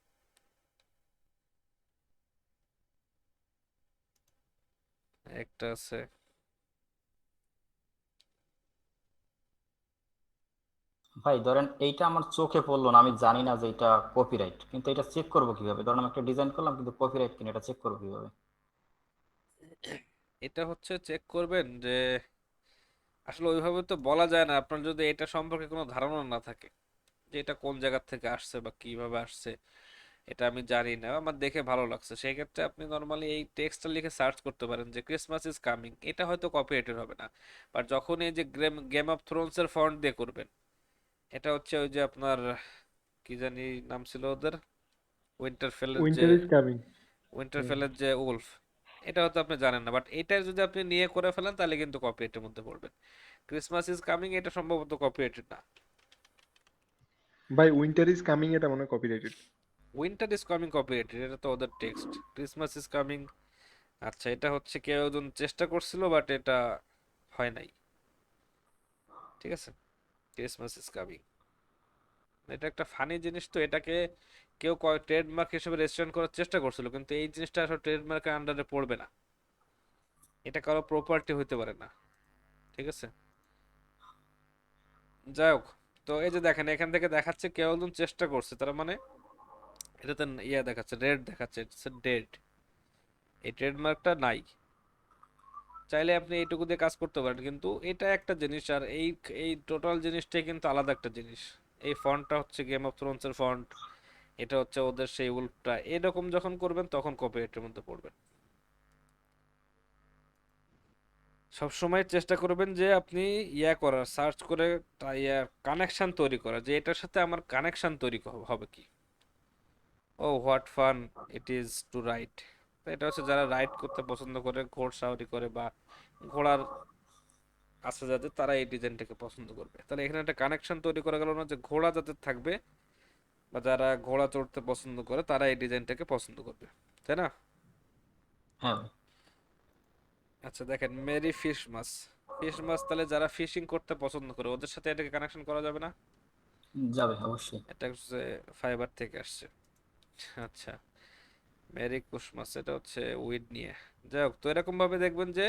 একটা আছে, ভাই ধরেন এইটা আমার চোখে পড়লো না, আমি জানি না যে এটা কপিরাইট, কিন্তু এটা চেক করবো কিভাবে? ধরেন আমি একটা ডিজাইন করলাম কিন্তু কপিরাইট কিনা, এটা চেক করবো কিভাবে? এটা হচ্ছে চেক করবেন যে আসলে ওইভাবে তো বলা যায় না, আপনার যদি এটা সম্পর্কে কোনো ধারণা না থাকে যে এটা কোন জায়গা থেকে আসছে বা কিভাবে আসছে, এটা আমি জানি না, আমার দেখে ভালো লাগছে, সেই ক্ষেত্রে আপনি নর্মালি এই টেক্সটটা লিখে সার্চ করতে পারেন যে ক্রিসমাস ইজ কামিং, এটা হয়তো কপিরাইটেড হবে না। বাট যখন এই যে গেম অফ থ্রোনস এর ফন্ট দিয়ে করবেন, এটা হচ্ছে ওই যে আপনার কি জানি নাম ছিল ওদের, উইন্টারফেলের যে উইন্টার ইজ কামিং। উইন্টারফেলের যে উলফ, এটা হয়তো আপনি জানেন না, বাট এটা যদি আপনি নিয়ে করে ফেলেন তাহলে কিন্তু কপিরাইটের মধ্যে পড়বেন। ক্রিসমাস ইজ কামিং এটা সম্ভবত কপিরাইটেড না। ভাই উইন্টার ইজ কামিং এটা মনে হয় copyrighted. Winter is coming copyrighted, এটা তো ওদের টেক্সট। ক্রিসমাস ইজ কামিং, আচ্ছা, এটা হচ্ছে কেউ একজন চেষ্টা করছিল বাট এটা হয় নাই। ঠিক আছে, ক্রিসমাস ইজ কামিং, এটা একটা ফানি জিনিস, তো এটাকে কেউ ট্রেডমার্ক হিসেবে রেজিস্ট্রেশন করার চেষ্টা করছিল, কিন্তু এই জিনিসটা আসলে ট্রেডমার্কের আন্ডারে পড়বে না। এটা কারো প্রপার্টি হইতে পারে না, ঠিক আছে? যাই হোক, তো এই যে দেখেন এখান থেকে দেখাচ্ছে কেউ একজন চেষ্টা করছে, তার মানে এটাতে ইয়া দেখাচ্ছে, রেড দেখাচ্ছে, ইটস ডেড। এই ট্রেডমার্কটা নাই। চাইলে আপনি এইটুকু দিয়ে কাজ করতে পারেন, কিন্তু এটা একটা জিনিস, আর এই এই টোটাল জিনিসটাই কিন্তু আলাদা একটা জিনিস। এই ফন্টটা হচ্ছে গেম অফ থ্রোনস এর ফন্ট, এটা হচ্ছে ওদের সেই উল্ফটা, এরকম যখন করবেন তখন কপিরাইটের মধ্যে পড়বেন। সবসময় চেষ্টা করবেন যে আপনি ইয়া করার, সার্চ করে ইয়া কানেকশন তৈরি করা, যে এটার সাথে আমার কানেকশন তৈরি হবে কি। Oh what fun it is to ride. এটা হচ্ছে যারা রাইড করতে পছন্দ করে, ঘোড়সাওয়ারি করে বা ঘোড়ার আছে যাদের, তারা এই ডিজাইনটাকে পছন্দ করবে। তাহলে এখানে একটা কানেকশন তৈরি করা গেল না, যে ঘোড়া যাদের থাকবে বা যারা ঘোড়া চড়তে পছন্দ করে তারা এই ডিজাইনটাকে পছন্দ করবে, তাই না? হ্যাঁ ভাই, আচ্ছা দেখেন, মেরি ফিশ মাছ, ফিশ মাছ, তাহলে যারা ফিশিং করতে পছন্দ করে ওদের সাথে এটাকে কানেকশন করা যাবে না? যাবে অবশ্যই। এটা হচ্ছে ফাইবার থেকে আসছে। আচ্ছা, মেরি কুশ মাছ, এটা হচ্ছে উইড নিয়ে। যাই হোক, তো এরকম ভাবে দেখবেন যে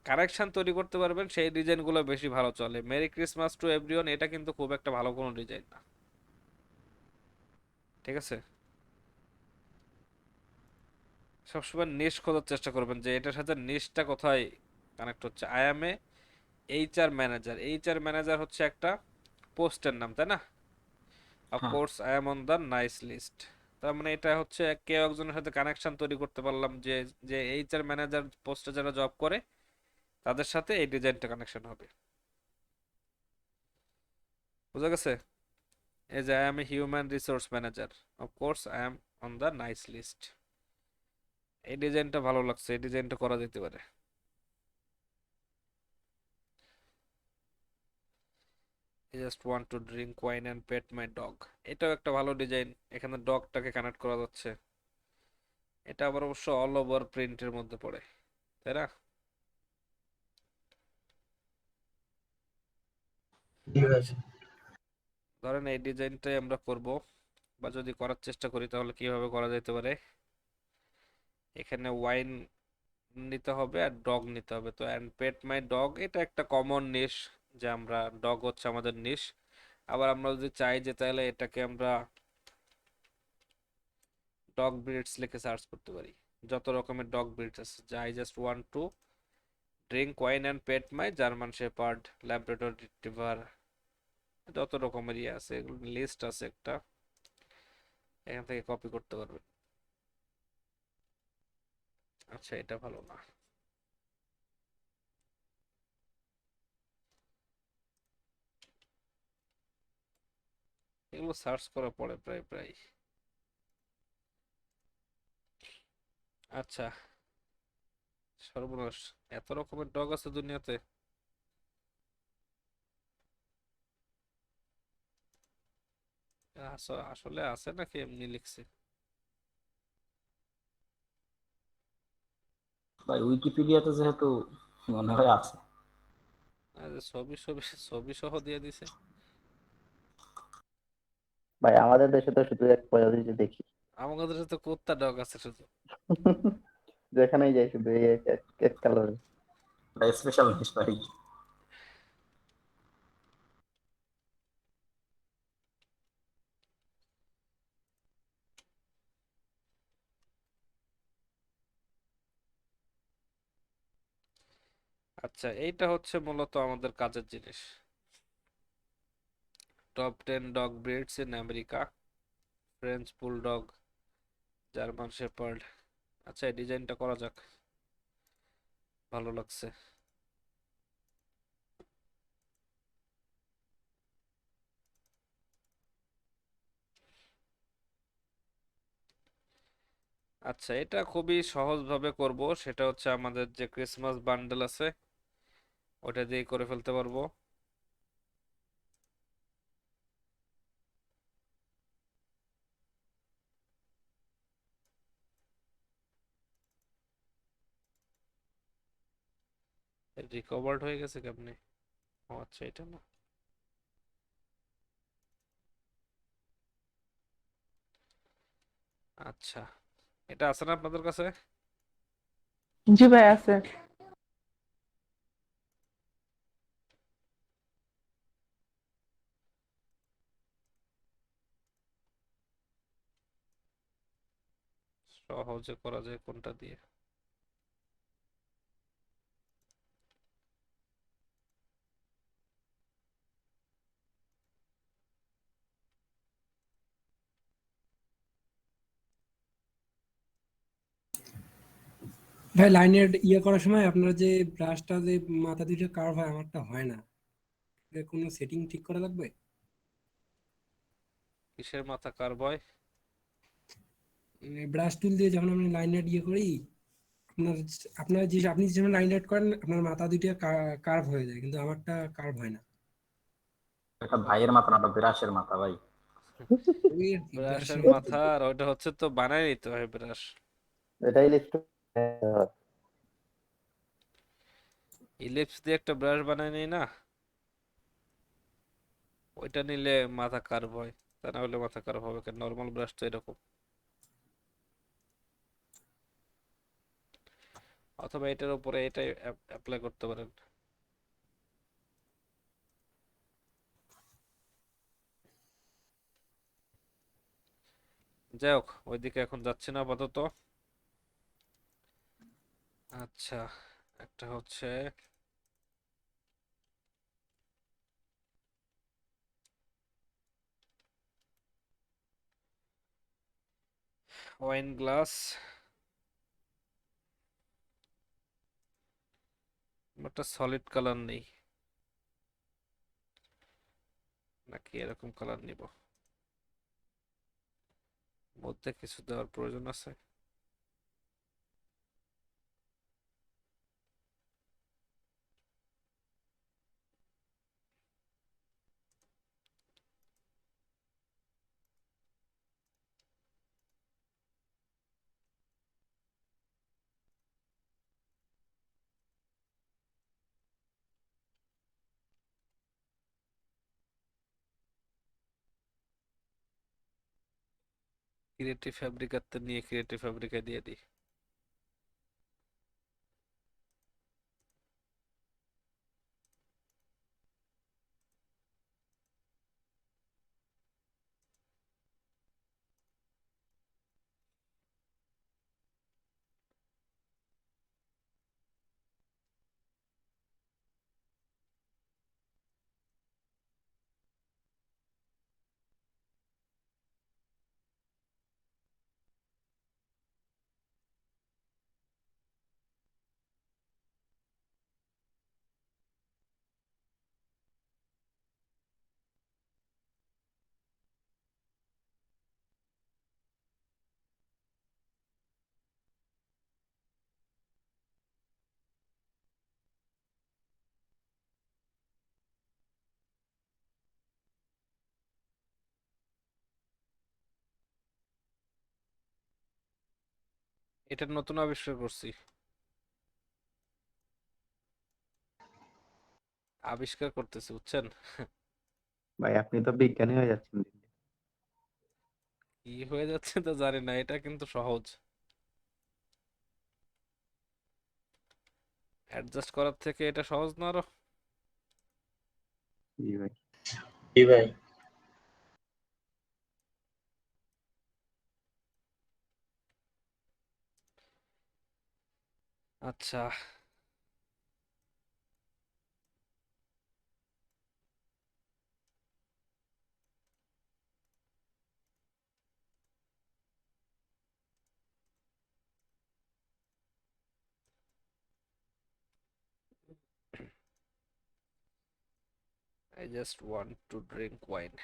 কানেকশন তৈরি করতে পারবেন, সেই ডিজাইনগুলো বেশি ভালো চলে। মেরি ক্রিসমাস টু এভরিওয়ান, এটা কিন্তু খুব একটা ভালো কোনো ডিজাইন না, ঠিক আছে? সবসময় নিশ খোঁজার চেষ্টা করবেন যে এটার সাথে নিশটা কোথায় কানেক্ট হচ্ছে। I am a HR manager, HR manager হচ্ছে একটা পোস্টের নাম, তাই না? হ্যাঁ, of course I am on the nice list. তার মানে এটা হচ্ছে কেউ একজনের সাথে কানেকশন তৈরি করতে পারলাম, যে যে এইচআর ম্যানেজার পোস্টে যারা জব করে তাদের সাথে এই ডিজাইনটা কানেকশন হবে। বুঝা গেছে? এই যে I am a human resource manager, of course I am on the nice list. এই ডিজাইনটা ভালো লাগছে, এই ডিজাইনটা করা যেতে পারে। I just want to drink wine and pet my dog, এটাও একটা ভালো ডিজাইন, এখানে ডগটাকে কানেক্ট করা যাচ্ছে। এটা আবার অবশ্য অল ওভার প্রিন্টের মধ্যে পড়ে, তাই না? ধরেন এই ডিজাইনটাই আমরা করব, বা যদি করার চেষ্টা করি তাহলে কিভাবে করা যেতে পারে। এখানে ওয়াইন নিতে হবে আর ডগ নিতে হবে, তো অ্যান্ড পেট মাই ডগ এটা একটা কমন নিশ, যে আমরা ডগ হচ্ছে আমাদের নিশ। আবার আমরা যদি চাই যে তাহলে এটাকে আমরা ডগ ব্রিডস লিখে সার্চ করতে পারি, যত রকমের ডগ ব্রিডস আছে, যে I just want to drink wine and pet my German shepherd, Labrador retriever, যত রকমের ইয়ে আছে, এগুলো লিস্ট আছে একটা, এখান থেকে কপি করতে পারবেন। আচ্ছা, এটা ভালো না। এগুলো সার্চ করা পড়ে প্রায় প্রায়। আচ্ছা, সর্বনাশ, এত রকমের ডগ আছে দুনিয়াতে। আসলে আছে নাকি এমনি লিখছে? ভাই উইকিপিডিয়াতে যেহেতু মনে হয় আছে। আরে ছবি ছবি ছবি সহ দিয়ে দিছে। ভাই আমাদের দেশে তো শুধু এক প্রজাতি দেখি। আমাদের দেশে তো কুত্তা ডগ আছে শুধু। যেখানেই যাই শুধু এই এক এক এক কালারের। এটা স্পেশাল জিনিস ভাই। আচ্ছা, এইটা হচ্ছে মূলত আমাদের কাজের জিনিস। Top 10 dog breeds in America, French bulldog, German shepherd. আচ্ছা, এই ডিজাইনটা করা যাক, ভালো লাগছে। আচ্ছা, এটা খুবই সহজভাবে করব, সেটা হচ্ছে আমাদের যে ক্রিসমাস বান্ডেল আছে ওটা দিয়ে করে ফেলতে পারবো। রিকভার্ড হয়ে গেছে কেমনে? ও আচ্ছা, এটা না। আচ্ছা, এটা আছে না আপনাদের কাছে? জি ভাই আছে। সহজে করা যায় কোনটা দিয়ে? ভাই লাইনের করার সময় আপনার যে ব্রাশটা যে মাথা দুটো কার্ভ হয় আমারটা হয় না, এর কোনো সেটিং ঠিক করা লাগবে? কিসের মাথা কার ভয়? ব্রাশ টুল দিয়ে যখন আমি লাইন আর্ট করি, আপনার আপনার যে আপনি যেমন লাইন আর্ট করেন আপনার মাথা দুটো কার্ভ হয়ে যায়, কিন্তু আমারটা কার্ভ হয় না। এটা ভাইয়ের মাথা না, ওটা বিরাশের মাথা ভাই। ওই আর কি ব্রাশের ব্রাশের মাথা, আর ওইটা হচ্ছে তো বানায় নিতে হয় ব্রাশ। এটাই লিখতে ইলিপস দিয়ে একটা ব্রাশ বানায় নেই না, ওইটা নিলে মাথা কার্ভ হয়। তা না হলে মাথা কার্ভ হবে কেন? নর্মাল ব্রাশ তো এরকম। অথবা এটার উপরে এটাই অ্যাপ্লাই করতে পারেন। যাই হোক, ওইদিকে এখন যাচ্ছি না আপাতত। আচ্ছা, একটা হচ্ছে ওয়াইন গ্লাস, একটা সলিড কালার নেই, নাকি এরকম কালার নিব? মধ্যে কিছু দেওয়ার প্রয়োজন আছে? ক্রিয়েটিভ ফ্যাব্রিকাতে নিয়ে ক্রিয়েটিভ ফ্যাব্রিকা দিয়ে দিই। এটা নতুন আবিষ্কার করছি। আবিষ্কার করতেছি, বুঝছেন? ভাই আপনি তো বিজ্ঞানী হয়ে যাচ্ছেন দিন দিন। কি হয়ে যাচ্ছে তো জানি না, এটা কিন্তু সহজ। অ্যাডজাস্ট করার থেকে এটা সহজ না আরো? জি ভাই। জি ভাই। আচ্ছা, I just want to drink wine.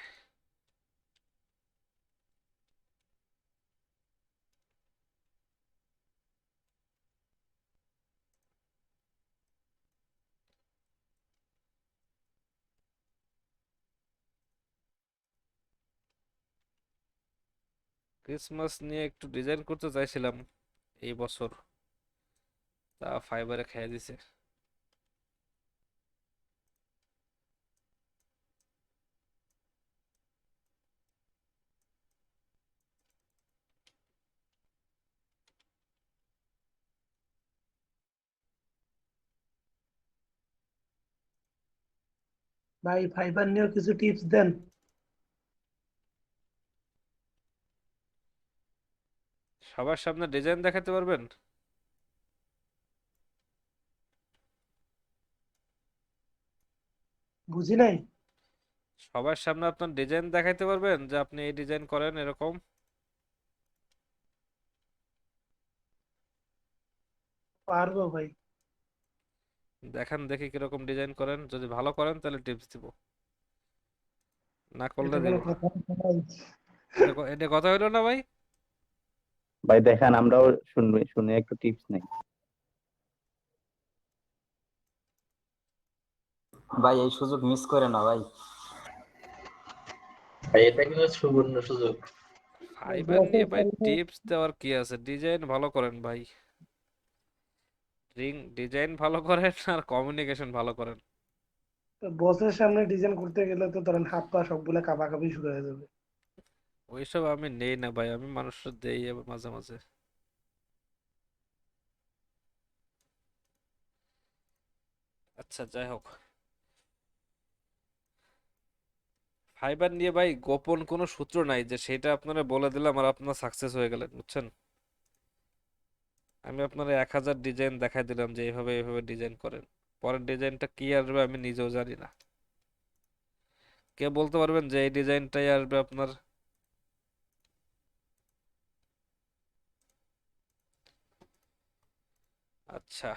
Christmas নিয়ে একটু ডিজাইন করতে চাইছিলাম এই বছর, তা ফাইবারে খেয়ে দিছে। ভাই ফাইবার নিয়েও কিছু টিপস দেন। সবার সামনে ডিজাইন দেখাতে পারবেন? বুঝি নাই। সবার সামনে আপনার ডিজাইন দেখাইতে পারবেন যে আপনি এই ডিজাইন করেন এরকম? পারবো ভাই। দেখান দেখি কিরকম ডিজাইন করেন, যদি ভালো করেন তাহলে টিপস দিব, না করলে এটা দিব কোনো না। কথা না ভাই। এটা কথা হইলো না ভাই? ভাই দেখান, আমরাও শুনবে শুনে একটু টিপস নেই। ভাই এই সুযোগ মিস করে না ভাই। ভাই এটা কিন্তু সুবর্ণ সুযোগ। ফাইবার নিয়ে ভাই টিপস দেওয়ার কি আছে, ডিজাইন ভালো করেন ভাই, ডিজাইন ভালো করেন আর কমিউনিকেশন ভালো করেন। বসের সামনে ডিজাইন করতে গেলে তো ধরেন হাত পা সবগুলা কাঁপাকাঁপি শুরু হয়ে যাবে। ওইসব আমি নেই না ভাই, আমি মানুষের দেই আবার মাঝে মাঝে। আচ্ছা যাই হোক, ফাইবার নিয়ে ভাই গোপন কোনো সূত্র নাই যে সেটা আপনারা বলে দিলাম আর আপনার সাকসেস হয়ে গেলেন, বুঝছেন? আমি আপনার 1000 ডিজাইন দেখাই দিলাম যে এইভাবে এইভাবে ডিজাইন করেন, পরের ডিজাইনটা কি আসবে আমি নিজেও জানি না। কে বলতে পারবেন যে এই ডিজাইনটাই আসবে আপনার? আচ্ছা,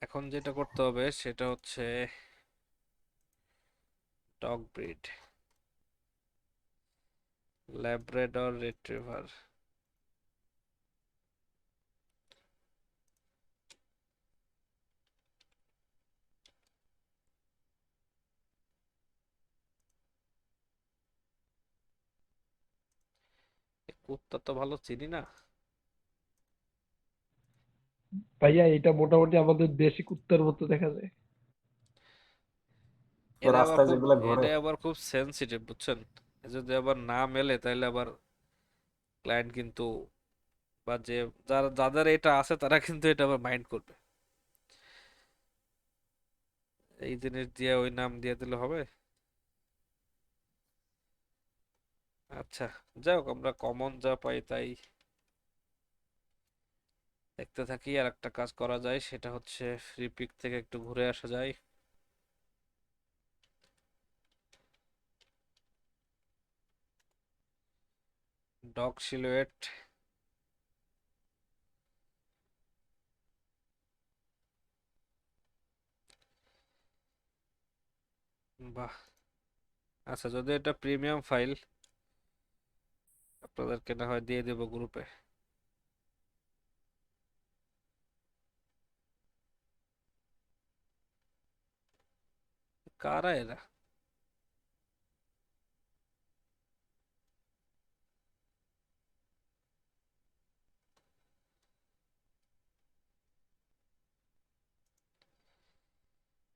এখন যেটা করতে হবে সেটা হচ্ছে ডগ ব্রিড, ল্যাব্রাডর রিট্রিভার। কুত্তা তো ভালো চিনি না। ভাইয়া এটা মোটামুটি আমাদের দেশি কুত্তার মতো দেখা যায়। এরা আবার রাস্তায় খুব যেগুলো ঘোরে। এটা আবার খুব সেনসিটিভ, বুঝছেন? যদি আবার না মেলে তাহলে আবার ক্লায়েন্ট কিন্তু, বা যে যাদের এটা আছে তারা কিন্তু এটা আবার মাইন্ড করবে। এই জিনিস দিয়ে ওই নাম দিয়ে দিলে হবে? আচ্ছা, যাই হোক, আমরা কমন যা পাই তাই দেখতে থাকি। আর একটা কাজ করা যায় সেটা হচ্ছে ফ্রি পিক থেকে একটু ঘুরে আসা যায়। ডগ সিলুয়েট, বাহ। আচ্ছা, যদি এটা প্রিমিয়াম ফাইল আপনাদেরকে না হয় দিয়ে দেবো গ্রুপে। কারা এরা?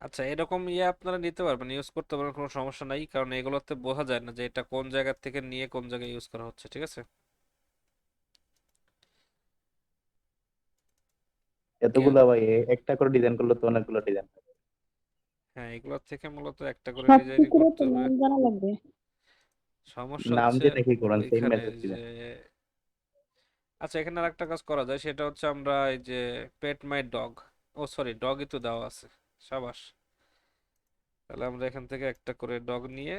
আচ্ছা, এরকম ইয়ে আপনারা নিতে পারবেন, ইউজ করতে পারবেন, কোনো সমস্যা নাই, কারণ এগুলোতে বোঝা যায় না যে এটা কোন জায়গা থেকে নিয়ে কোন জায়গায় ইউজ করা হচ্ছে, ঠিক আছে? কি? এতগুলা ভাই, একটা করে ডিজাইন করলে তো অনেকগুলো ডিজাইন। হ্যাঁ, এগুলোর থেকে মূলত একটা করে সব ডিজাইনই কুকুরের করতে তো হবে। নাম জানা লাগবে। সমস্যা নাম হচ্ছে জেনে কি করেন, সেম ওইখানে মেসেজ যে, দিবেন। আচ্ছা এখানে আরেকটা কাজ করা যায় সেটা হচ্ছে আমরা এই যে পেট মাই ডগ, ও সরি ডগই তো দেওয়া আছে, সাবাস। তাহলে আমরা এখান থেকে একটা করে ডগ নিয়ে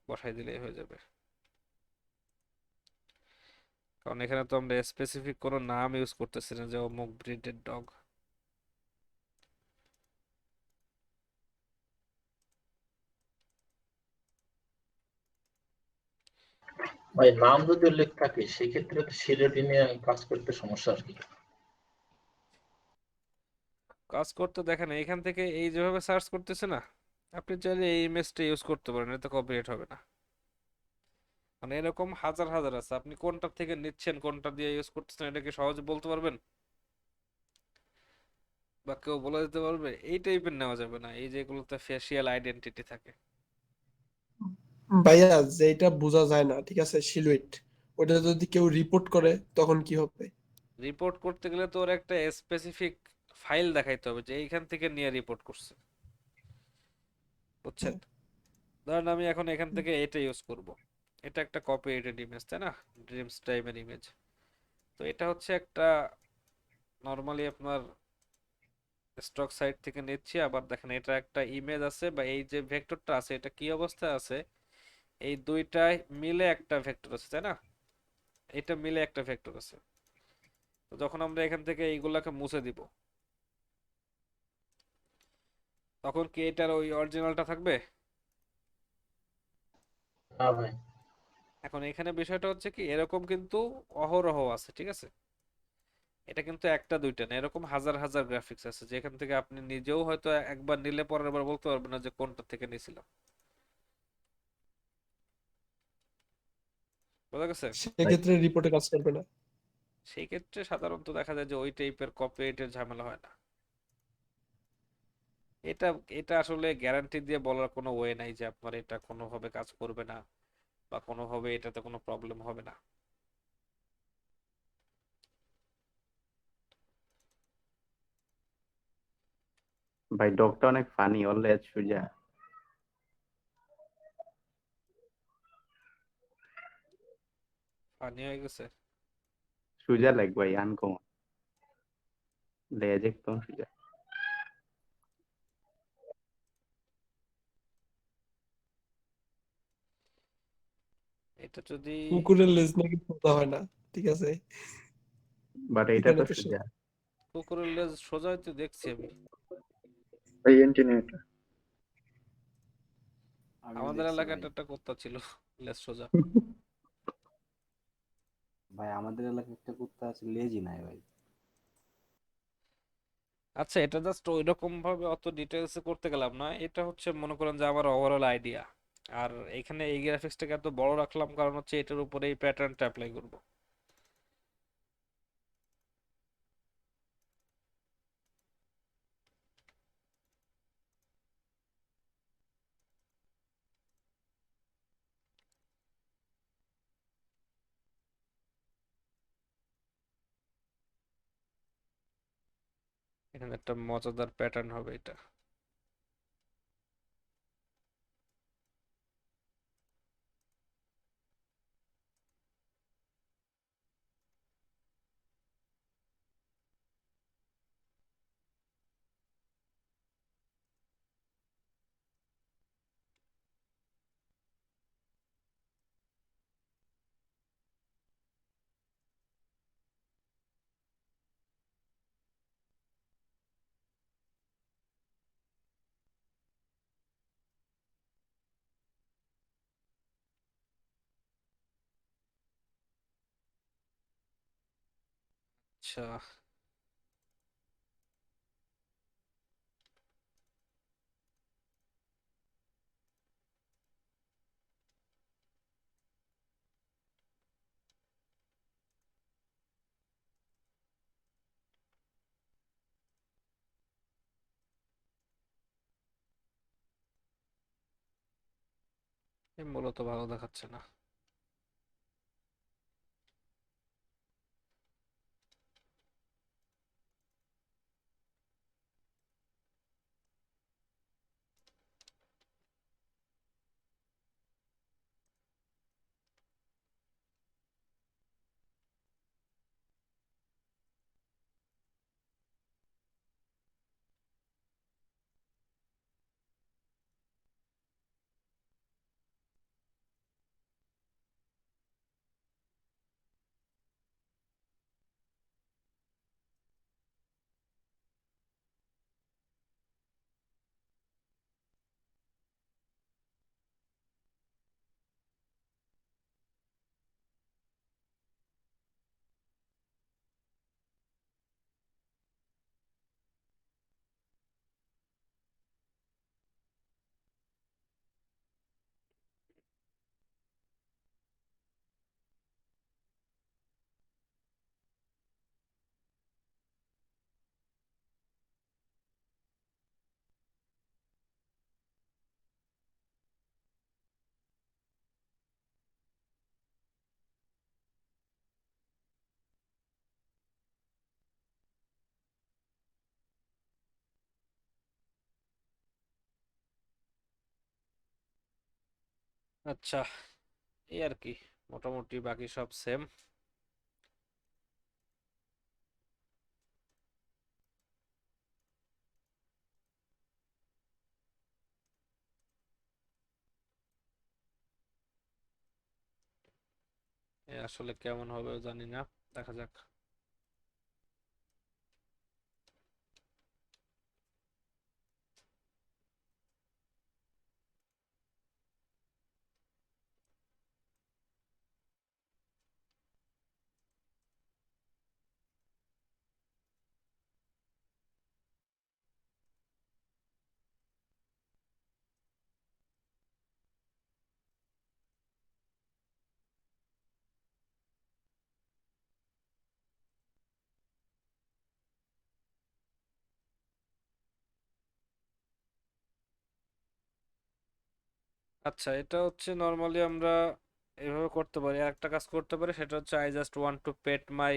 বসাই দিলেই হয়ে যাবে, কারণ এখানে তো আমরা স্পেসিফিক কোনো নাম ইউজ করতেছি না যে অমুক ব্রিডের ডগ। ভাই নাম যদি উল্লেখ থাকে সেক্ষেত্রে তো সিলেটি নিয়ে কাজ করতে সমস্যা আর কি। কাজ করতে দেখেন এইখান থেকে এই যেভাবে সার্চ করতেছে না, আপনি চাইলে এই ইমেজটা ইউজ করতে পারেন, এতে কপিরাইট হবে না। মানে এরকম হাজার হাজার আছে, আপনি কোনটা থেকে নিচ্ছেন কোনটা দিয়ে ইউজ করতেছেন এটা কি সহজে বলতে পারবেন? বা কেউ বলে দিতে পারবে? এই টাইপের নেওয়া যাবে না, এই যেগুলোতে ফেসিয়াল আইডেন্টিটি থাকে। ভাইয়া যেটা বোঝা যায় না, ঠিক আছে, সিলুয়েট, ওটা যদি কেউ রিপোর্ট করে তখন কি হবে? রিপোর্ট করতে গেলে তো ওর একটা স্পেসিফিক ফাইল দেখাইতে হবে যে এইখান থেকে নিয়ে রিপোর্ট করছে, বুঝছেন? ধরেন আমি এখন এখান থেকে এটা ইউজ করব, এটা একটা কপি এডিটেড ইমেজ, তাই না? ড্রিমস টাইমের ইমেজ। তো এটা হচ্ছে একটা নর্মালি আপনার স্টক সাইট থেকে নিচ্ছি। আবার দেখেন এটা একটা ইমেজ আছে বা এই যে ভেক্টরটা আছে এটা কি অবস্থায় আছে, এই দুইটাই মিলে একটা ভেক্টর আছে, তাই না? এটা মিলে একটা ভেক্টর আছে। তো যখন আমরা এখান থেকে এইগুলাকে মুছে দিব তখন কি এটার ওই অরিজিনালটা থাকবে? হ্যাঁ ভাই। এখন এখানে বিষয়টা হচ্ছে কি এরকম কিন্তু অহরহ আছে, ঠিক আছে? এটা কিন্তু একটা দুইটা না, এরকম হাজার হাজার গ্রাফিক্স আছে যেখান থেকে আপনি নিজেও হয়তো একবার নিলে পরের বার বলতে পারবেন না যে কোনটা থেকে নিয়েছিলাম। বোঝা গেছে? ভাই সেক্ষেত্রে রিপোর্টে কাজ করবে না। সেই ক্ষেত্রে সাধারণত দেখা যায় যে ওই টাইপের কপিরাইটের ঝামেলা হয় না। এটা এটা আসলে গ্যারান্টি দিয়ে বলার কোনো ওয়ে নাই যে আপনার এটা কোনোভাবে কাজ করবে না বা কোনোভাবে এটাতে কোনো প্রবলেম হবে না। ভাই ডগটা অনেক ফানি, অলওয়েজ সুজা। ফানি হয়ে গেছে। সুজা লাগ ভাই, আনকমন, লেজ একদম সুজা। এটা যদি কুকুরের লেজ নাকি সোজা হয় না, ঠিক আছে, বাট এটা এখানে তো তো সুজা। কুকুরের লেজ সোজা হইতে দেখছি আমি। ভাই এন্টিনেটা আমিও আমাদের দেখছি ভাই। এলাকাটা একটা কুত্তা ছিল লেজ সোজা। ভাই আমাদের এলাকায় একটা কুত্তা আছে, লেজই নাই ভাই। আচ্ছা, এটা জাস্ট ওইরকম ভাবে অত ডিটেলসে করতে গেলাম না, এটা হচ্ছে মনে করেন যে আমার ওভারঅল আইডিয়া। আর এখানে এই গ্রাফিক্সটাকে এত বড় রাখলাম কারণ হচ্ছে এটার উপরে এই প্যাটার্নটা অ্যাপ্লাই করব। এখানে একটা মজাদার প্যাটার্ন হবে এটা। আচ্ছা, এই মূলত ভালো দেখাচ্ছে না। আচ্ছা, এই আর কি, মোটামুটি বাকি সব সেম। এ আসলে কেমন হবে জানি না, দেখা যাক। আচ্ছা, এটা হচ্ছে নর্মালি আমরা এভাবে করতে পারি। আর একটা কাজ করতে পারি, সেটা হচ্ছে আই জাস্ট ওয়ান্ট টু পেট মাই,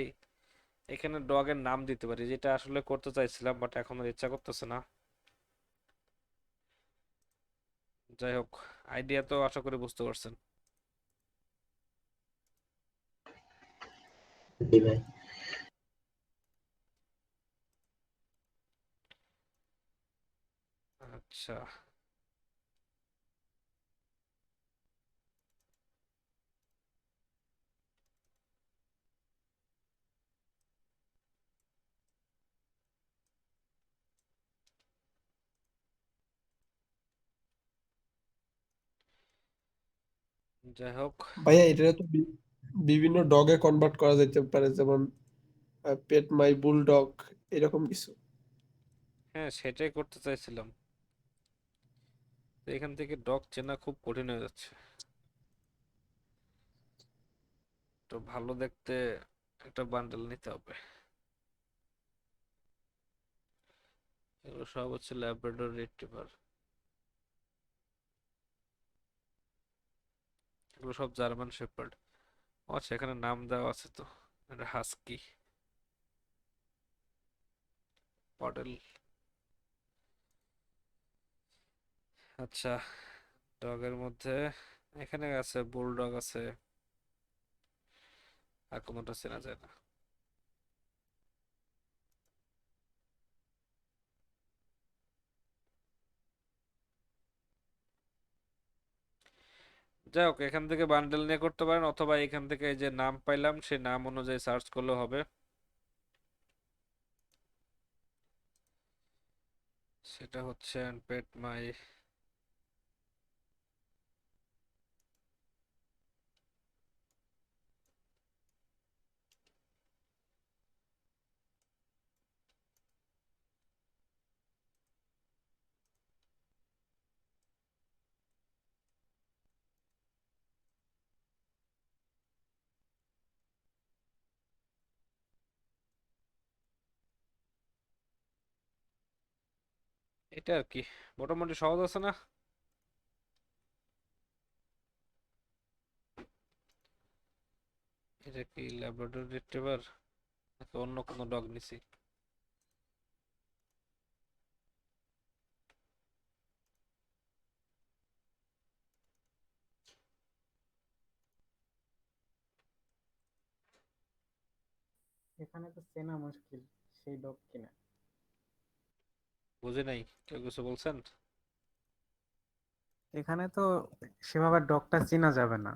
এখানে ডগের নাম দিতে পারি, যেটা আসলে করতে চাইছিলাম বাট এখন আর ইচ্ছা করতেছে না। যাই হোক, আইডিয়া তো আশা করি বুঝতে পারছেন। জি ভাই। আচ্ছা, যাই হোক। ভাইয়া এটা তো বিভিন্ন ডগে কনভার্ট করা যেতে পারে, যেমন পেট মাই বুলডগ এরকম কিছু। হ্যাঁ, সেটাই করতে চাইছিলাম। তো এখান থেকে ডগ চেনা খুব কঠিন হয়ে যাচ্ছে। তো ভালো দেখতে একটা বান্ডেল নিতে হবে। এগুলো সব হচ্ছে ল্যাব্রাডর রিট্রিভার, এগুলো সব জার্মান শেপার্ড। আচ্ছা, এখানে নাম দেওয়া আছে তো, এটা হাস্কি পডেল। আচ্ছা, ডগের মধ্যে এখানে আছে বুলডগ আছে, আর কোনোটা চেনা যায় না। যাই হোক, এখান থেকে বান্ডেল নিয়ে করতে পারেন, অথবা এখান থেকে এই যে নাম পাইলাম সেই নাম অনুযায়ী সার্চ করলেও হবে। সেটা হচ্ছে পেট মাই, এটা আর কি, মোটামুটি সহজ আছে না? এটা কি ল্যাব্রাডর রিট্রিভার নাকি অন্য কোনো ডগ নিছি? এখানে তো চেনা মুশকিল, সেই ডগ কিনা। বুঝি নাই, কেউ কিছু বলছেন? এখানে তো সেভাবে ডগটা চেনা যাবে না।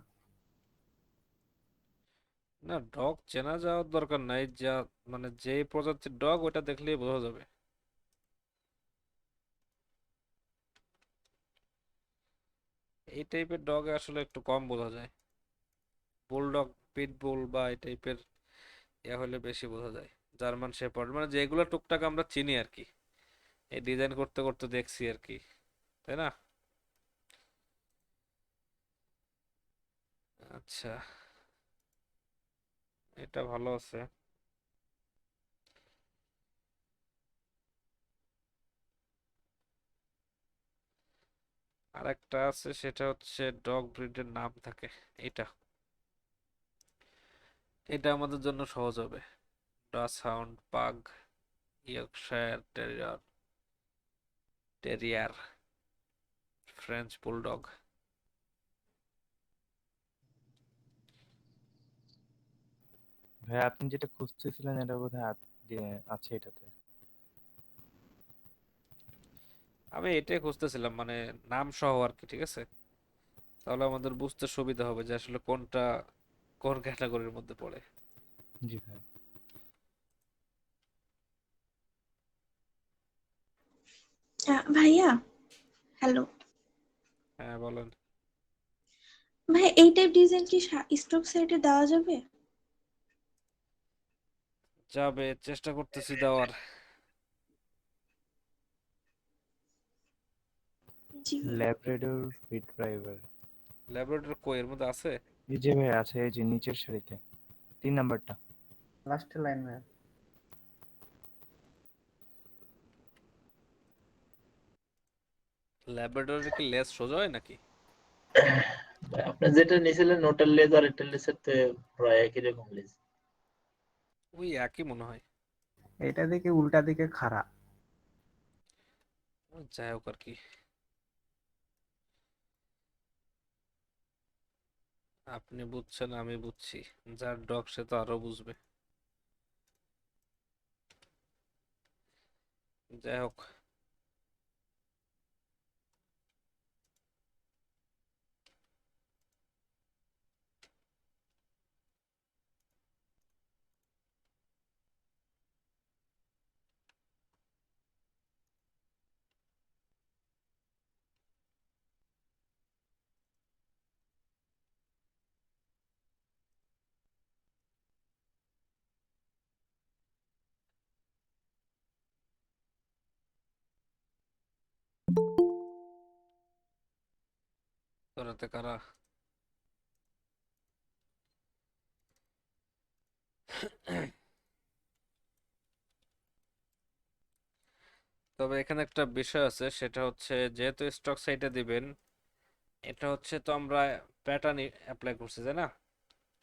না, ডগ চেনা যাওয়ার দরকার নাই, যা মানে যে প্রজাতির ডগ ওটা দেখলেই বোঝা যাবে। এই টাইপের ডগ আসলে একটু কম বোঝা যায়। বুলডগ, পিটবুল বা এই টাইপের ইয়া হলে বেশি বোঝা যায়। জার্মান শেপার্ড মানে যেগুলো টুকটাক আমরা চিনি আর কি, এই ডিজাইন করতে করতে দেখছি আর কি, তাই না? আচ্ছা, এটা ভালো আছে। আরেকটা আছে, সেটা হচ্ছে ডগ ব্রিডের নাম থাকে। এটা এটা আমাদের জন্য সহজ হবে। Dutch hound, pug, Yorkshire terrier, French bulldog. ভাই আপনি যেটা খুঁজতেছিলেন এটা বোধহয় আছে এটাতে। আমি এটাই খুঁজতেছিলাম, মানে নাম সহ আর কি, ঠিক আছে? তাহলে আমাদের বুঝতে সুবিধা হবে যে আসলে কোনটা কোন ক্যাটাগরির মধ্যে পড়ে। জি ভাই। ভাইয়া, হ্যালো। হ্যাঁ বলেন। ভাই, এই টাইপ ডিজাইন কি স্টক সাইটে দেওয়া যাবে? যাবে, চেষ্টা করতেছি দেওয়ার। জি ভাই। ল্যাব্রাডর রিট্রাইভার। ল্যাবরেটরি কই এর মধ্যে আছে? এই যে ভাই আছে, এই যে নিচের সারিতে 3 নাম্বারটা। লাস্টের লাইন ভাই। ল্যাবরেটরি কি লেস সোজা হয় নাকি? আপনি যেটা নিয়েছিলেন ওটার লেজ আর এটার লেজের তো প্রায় একই রকম লেজ। ওই একই মনে হয়। এটা দিকে উল্টা দিকে খাড়া। যাই হোক আর কি। আপনি বুঝছেন, আমি বুঝছি, যার ডগ সে তো আরো বুঝবে। যাই হোক। তোরাতে কারা? তবে এখানে একটা বিষয় আছে, সেটা হচ্ছে যেহেতু স্টক সাইটে দিবেন, এটা হচ্ছে তো আমরা প্যাটার্ন অ্যাপ্লাই করছি, তাই না?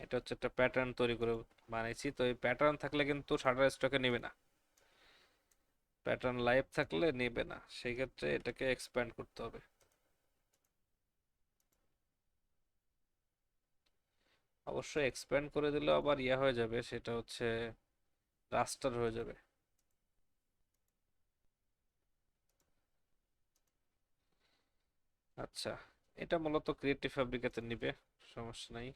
এটা হচ্ছে একটা প্যাটার্ন তৈরি করে বানাইছি, তো এই প্যাটার্ন থাকলে কিন্তু শাটার স্টকে নেবে না। প্যাটার্ন লাইভ থাকলে নেবে না, সেই ক্ষেত্রে এটাকে এক্সপ্যান্ড করতে হবে। অবশ্যই এক্সপ্যান্ড করে দিলে আবার ইয়া হয়ে যাবে, সেটা হচ্ছে রাস্টার হয়ে যাবে। আচ্ছা, এটা মূলত ক্রিয়েটিভ ফ্যাব্রিকেতে নিবে, সমস্যা নাই।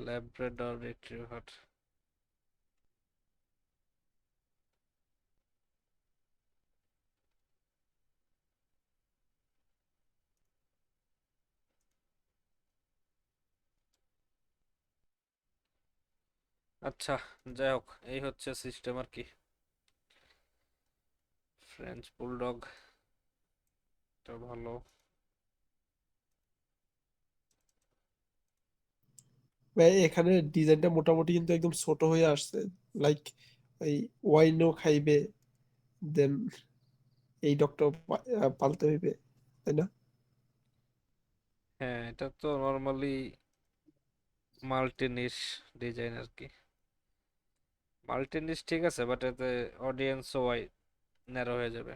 Labrador retriever. আচ্ছা, যাই হোক, এই হচ্ছে সিস্টেম আর কি। ফ্রেঞ্চ বুলডগ, এটা ভালো। ভাই এখানে ডিজাইনটা মোটামুটি কিন্তু একদম ছোট হয়ে আসছে, লাইক ওই ওয়াইনও খাইবে, দেন এই ডগটাও পালতে হইবে, তাই না? হ্যাঁ, এটা তো নর্মালি মাল্টি নিশ ডিজাইন আর কি। মাল্টি নিশ ঠিক আছে, বাট এতে অডিয়েন্স ওয়াই ন্যারো হয়ে যাবে।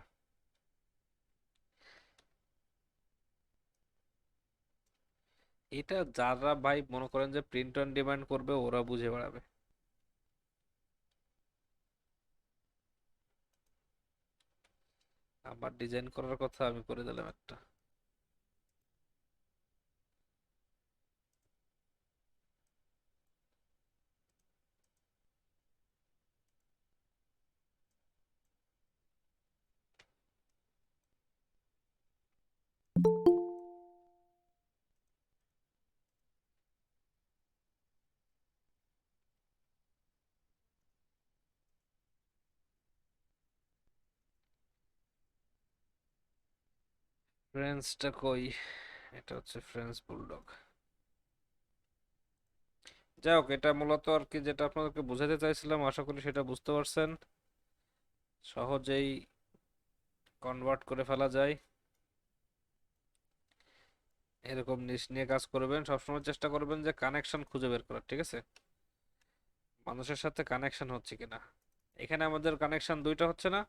এটা যারা ভাই মনে করেন যে প্রিন্ট অন ডিমান্ড করবে, ওরা বুঝে বেড়াবে। আমার ডিজাইন করার কথা, আমি করে দিলাম একটা। ফ্রেঞ্চটা কই? এটা হচ্ছে ফ্রেঞ্চ বুলডগ। যাই হোক, এটা মূলত আর কি যেটা আপনাদেরকে বোঝাতে চাইছিলাম, আশা করি সেটা বুঝতে পারছেন। সহজেই কনভার্ট করে ফেলা যায়। এরকম নিশ নিয়ে কাজ করবেন, সবসময় চেষ্টা করবেন যে কানেকশন খুঁজে বের করার, ঠিক আছে? মানুষের সাথে কানেকশন হচ্ছে কিনা। এখানে আমাদের কানেকশন দুইটা হচ্ছে না,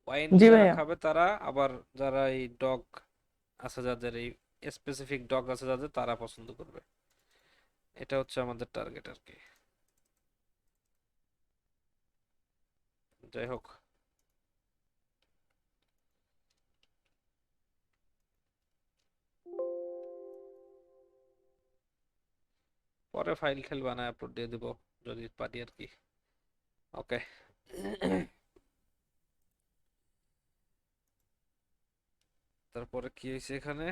ওয়াইন জি যারা ভাইয়া। খাবে তারা, আবার যারা এই ডগ আছে যাদের, এই স্পেসিফিক ডগ আছে যাদের, তারা পছন্দ করবে। এটা হচ্ছে আমাদের টার্গেট আর কি। যাই হোক, পরে ফাইল ঠাইল বানায় আপলোড দিয়ে দিব যদি পারি আর কি। ওকে। তারপরে কি হয়েছে এখানে?